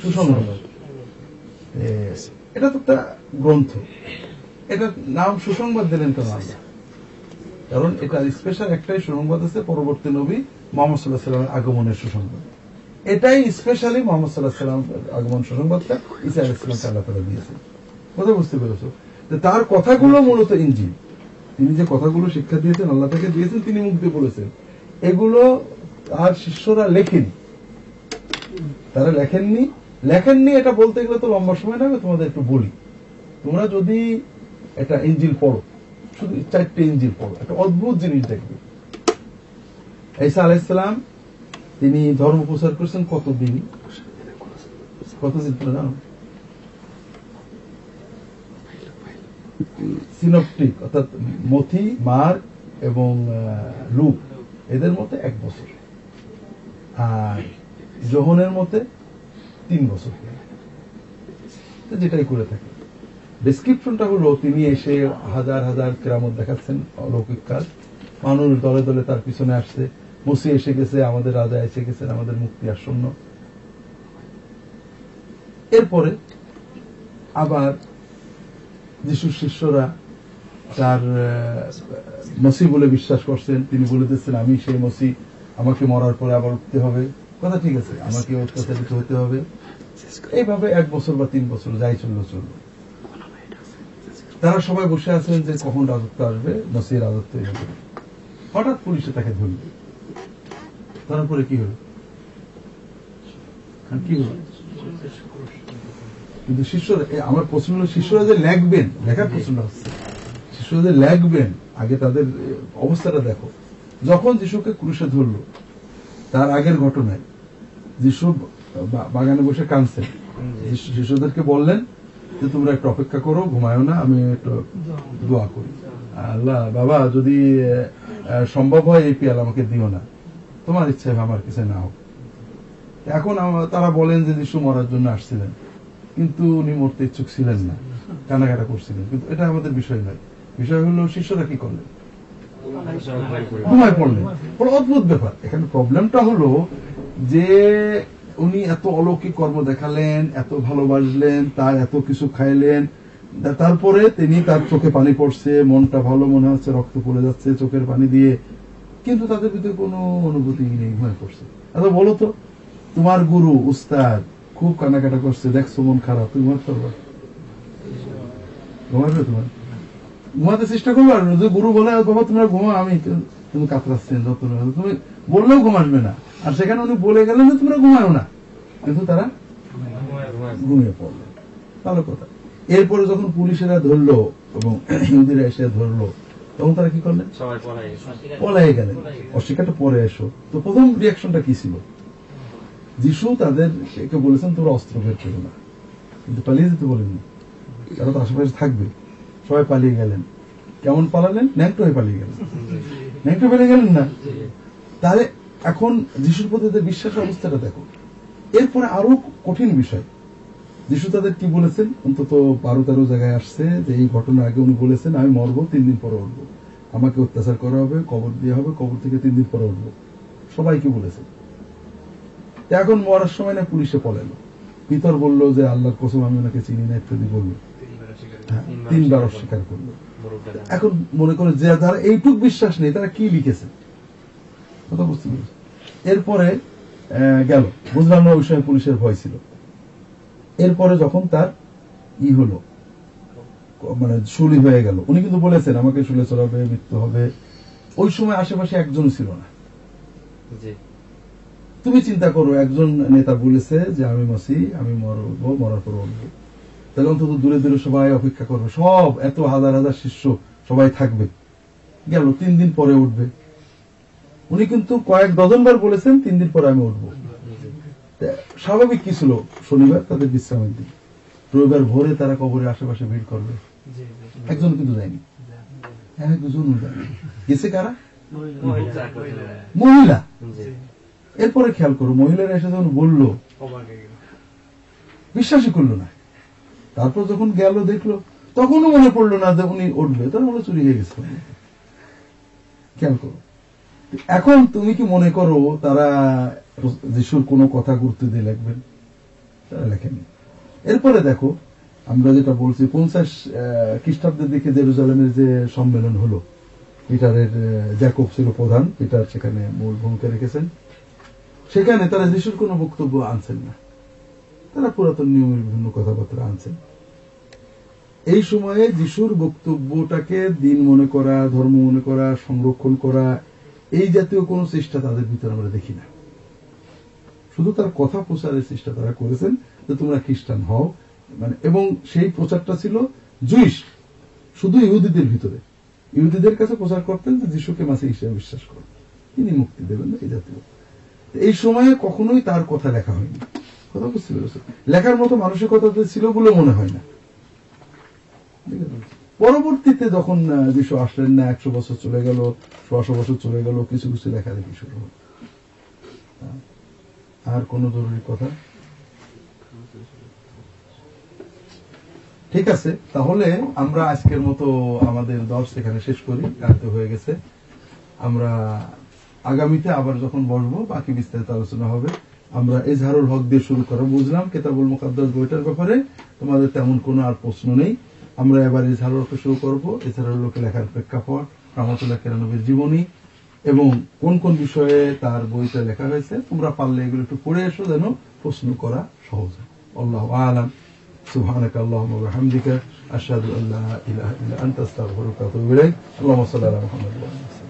সুসংবাদ। এটা তো একটা গ্রন্থ, এটার নাম সুসংবাদ দিলেন কেন আল্লাহ? কারণ এটা স্পেশাল একটাই সুসংবাদ আছে, পরবর্তী নবী মুহাম্মদ সাল্লাল্লাহু আলাইহি ওয়াসাল্লামের আগমনের সুসংবাদ। এটাই স্পেশালি মুহাম্মদ সাল্লাল্লাহু আলাইহি ওয়াসাল্লামের আগমন সুসংবাদটা ঈসা আলাইহিস সালামকে আল্লাহ তাআলা দিয়েছেন। কথা বুঝতে পেরেছো? তার কথাগুলো মূলত ইনজিল, তিনি যে কথাগুলো শিক্ষা দিয়েছেন, আল্লাহ থেকে দিয়েছেন, তিনি মুখ দিয়ে বলেছেন, এগুলো আর শিষ্যরা লেখেনি, তারা লেখেননি। এটা বলতে গেলে তো লম্বা সময় লাগবে, তোমাদের একটু বলি। তোমরা যদি এটা ইনজিল পড়ো, শুধু 4টে ইনজিল পড়ো, একটা অদ্ভুত জিনিস দেখবে। ঈসা আলাইহিস সালাম তিনি ধর্ম প্রচার করেছেন কতদিন জানো? সিনপটিক অর্থাৎ মথি, মার্ক এবং লুক, এদের মতে 1 বছর, আর যোহনের মতে 3 বছর, যেটাই করে থাকে। ডেসক্রিপশনটা হলো তিনি এসে হাজার হাজার কেরামত দেখাচ্ছেন, অলৌকিক কাজ, মানুষ দলে দলে তার পিছনে আসছে, মসিহ এসে গেছে, আমাদের রাজা এসে গেছেন, আমাদের মুক্তি আসন্ন। এরপরে আবার যিশুর শিষ্যরা তার মসি বলে বিশ্বাস করছেন, তিনি বলেছেন আমি সেই মসি, আমাকে মরার পরে আবার উঠতে হবে, কথা ঠিক আছে, আমাকে অত্যাচারিত হতে হবে। এইভাবে 1 বছর বা 3 বছর যাই চললো। তারা সবাই বসে আছেন যে কখন রাজত্ব আসবে, মসির রাজত্ব হবে। হঠাৎ পুলিশে তাকে ধরল। তারপরে কি হলো? কিন্তু শিষ্যরা, আমার প্রশ্ন হলো শিষ্যরা যে লেখবেন, লেখার প্রশ্ন হচ্ছে শিষ্যরা যে লেখবেন, আগে তাদের অবস্থাটা দেখো। যখন যিশুকে ক্রুশে ধরলো, তার আগের ঘটনায় যিশু বাগানে বসে কাঁদছেন, শিশুদেরকে বললেন যে তোমরা একটু অপেক্ষা করো, ঘুমায়ো না, আমি একটু দোয়া করি, আল্লাহ বাবা যদি সম্ভব হয় এই পিয়ালা আমাকে দিও না, তোমার ইচ্ছা আমার কিছু না হোক। এখন তারা বলেন যে যিশু মরার জন্য আসছিলেন, কিন্তু উনি মরতে ইচ্ছুক ছিলেন না, কান্নাকাটা করছিলেন। কিন্তু এটা আমাদের বিষয় নয়, বিষয় হলো শিষ্যরা কি করলেন? ঘুমায় পড়লেন। বড় অদ্ভুত ব্যাপার। এখানে প্রবলেমটা হলো যে উনি এত অলৌকিক কর্ম দেখালেন, এত ভালোবাসলেন, তার এত কিছু খাইলেন, তারপরে তিনি তার চোখে পানি পড়ছে, মনটা ভালো মনে হচ্ছে, রক্ত পড়ে যাচ্ছে চোখের পানি দিয়ে, কিন্তু তাদের ভিতরে কোনো অনুভূতি নেই, ঘুমায় পড়ছে। আচ্ছা বলো তো, তোমার গুরু উস্তাদ খুব কান্নাকাটা করছে, দেখছো মন খারাপ, তুমি ঘুমাতে পারবা? ঘুমাবে? তোমার ঘুমাতে চেষ্টা করবো। আর যদি গুরু বলে বাবা তোমরা ঘুমা, আমি তুমি কাতরাচ্ছেন, যত্ন তুমি বললেও ঘুম আসবে না। আর সেখানে উনি বলে গেলেন যে তোমরা ঘুমায়ও না, কিন্তু তারা ঘুমিয়ে পড়লেন। ভালো কথা। এরপরে যখন পুলিশেরা ধরলো এবং ইহুদিরা এসে ধরলো, তখন তারা কি করলেন? পলাই গেলেন। অস্বীকারটা পরে এসো। তো প্রথম রিয়াকশনটা কি ছিল? যিশু তাদেরকে বলেছেন তোমরা অস্ত্র বের করো না, কিন্তু পালিয়ে যেতে বলেননি। তারা তো আশেপাশে থাকবে। সবাই পালিয়ে গেলেন। কেমন পালালেন? ন্যাংটো হয়ে পালিয়ে গেলেন। ন্যাংটো পালিয়ে গেলেন না? তাহলে এখন যিশুর প্রতি বিশ্বাসের অবস্থাটা দেখো। এরপরে আরো কঠিন বিষয়, যিশু তাদের কি বলেছেন? অন্তত 12-13 জায়গায় আসছে যে এই ঘটনার আগে উনি বলেছেন আমি মরবো, 3 দিন পরে উঠবো, আমাকে অত্যাচার করা হবে, কবর দেওয়া হবে, কবর থেকে 3 দিন পরে উঠবো। সবাইকে বলেছেন। এখন মরার সময় না পুলিশে পলালো। পিতর বলল যে আল্লাহর কসম আমি ওনাকে চিনি না ইত্যাদি বলল। 3 বার অস্বীকার করলো। এখন মনে করে যে যারা এইটুক বিশ্বাস নেই তারা কি লিখেছে, কথা বুঝতে পেরেছি। এরপরে গেল, বুঝলাম না ওই সময় পুলিশের ভয় ছিল। এরপরে যখন তার হলো, মানে শুলি হয়ে গেল, উনি কিন্তু বলেছেন আমাকে শুলে চড়াবে, মৃত্যু হবে। ওই সময় আশেপাশে একজন ছিল না। তুমি চিন্তা করো, একজন নেতা বলেছে যে আমি মাসি, আমি মরবো, মরার পর উঠবো, তাহলে অন্তত দূরে দূরে সবাই অপেক্ষা করবে, সব এত হাজার হাজার শিষ্য সবাই থাকবে। গেল 3 দিন পরে উঠবে। উনি কিন্তু কয়েক ডজনবার বলেছেন 3 দিন পরে আমি উঠবো। স্বাভাবিক কি ছিল? শনিবার তাদের বিশ্রামের দিন, রবিবার ভোরে তারা কবরের আশেপাশে ভিড় করবে। একজন কিন্তু যায়নি, একজন গেছে। কারা? মহিলা। এরপরে খেয়াল করো, মহিলারা এসে যখন বললো, বিশ্বাসই করলো না। তারপর যখন গেল দেখলো, তখনও মনে পড়লো না যে উনি উঠবে, তারা মনে চুরি হয়ে গেছে। খেয়াল করো। এখন তুমি কি মনে করো তারা যিশুর কোনো কথা গুরুত্ব দিয়ে লিখবেন? তারা লেখেনি। এরপরে দেখো, আমরা যেটা বলছি 50 খ্রিস্টাব্দের দিকে জেরুজালেমের যে সম্মেলন হলো, পিটারের জ্যাকব ছিল প্রধান, পিটার সেখানে মূল ভূমিকা রেখেছেন। সেখানে তারা যিশুর কোনো বক্তব্য আনছেন না, তারা পুরাতন নিয়মের বিভিন্ন কথাবার্তা আনছেন। এই সময়ে যিশুর বক্তব্যটাকে দিন মনে করা, ধর্ম মনে করা, সংরক্ষণ করা, এই জাতীয় কোন চেষ্টা তাদের ভিতরে আমরা দেখি না। শুধু তার কথা প্রচারের চেষ্টা তারা করেছেন যে তোমরা খ্রিস্টান হও, মানে, এবং সেই প্রচারটা ছিল জুইশ, শুধু ইহুদিদের ভিতরে। ইহুদিদের কাছে প্রচার করতেন যে যিশুকে মাসিহ হিসেবে বিশ্বাস করো, তিনি মুক্তি দেবেন, এই জাতীয়। এই সময়ে কখনোই তার কথা লেখা হয়নি। কথা বুঝতে পেরেছে? লেখার মতো মানসিকতা ছিল বলে মনে হয় না। পরবর্তীতে যখন যিশু আসলেন না, 100 বছর চলে গেল, 100 বছর চলে গেল, কিছু কিছু লেখালেখি শুরু হল। আর কোন জরুরি কথা? ঠিক আছে, তাহলে আমরা আজকের মতো আমাদের দর্শ এখানে শেষ করি, রাত হয়ে গেছে। আমরা আগামীতে আবার যখন বসবো বাকি বিস্তারিত আলোচনা হবে। আমরা এজহারুল হক দিয়ে শুরু করা। বুঝলাম কিতাবুল মুকাদ্দাস বইটার ব্যাপারে তোমাদের তেমন কোনো আর প্রশ্ন নেই। আমরা এবার ইজহারুলকে শুরু করবো। ইজহারুলকে লেখার প্রেক্ষাপট, রহমতুল্লাহ খেরা নবীর জীবনী এবং কোন কোন বিষয়ে তার বইতে লেখা হয়েছে, তোমরা পারলে এগুলো একটু পড়ে এসো, যেন প্রশ্ন করা সহজ হয়। আল্লাহু আ'লাম। সুবহানাকা আল্লাহুম্মা ওয়া বিহামদিকা আশহাদু আল্লা ইলাহা ইল্লা আনতা আস্তাগফিরুকা ওয়া আতুবু ইলাইক। আল্লাহুম্মা সাল্লি আলা মুহাম্মাদ ওয়া আলা আলিহি।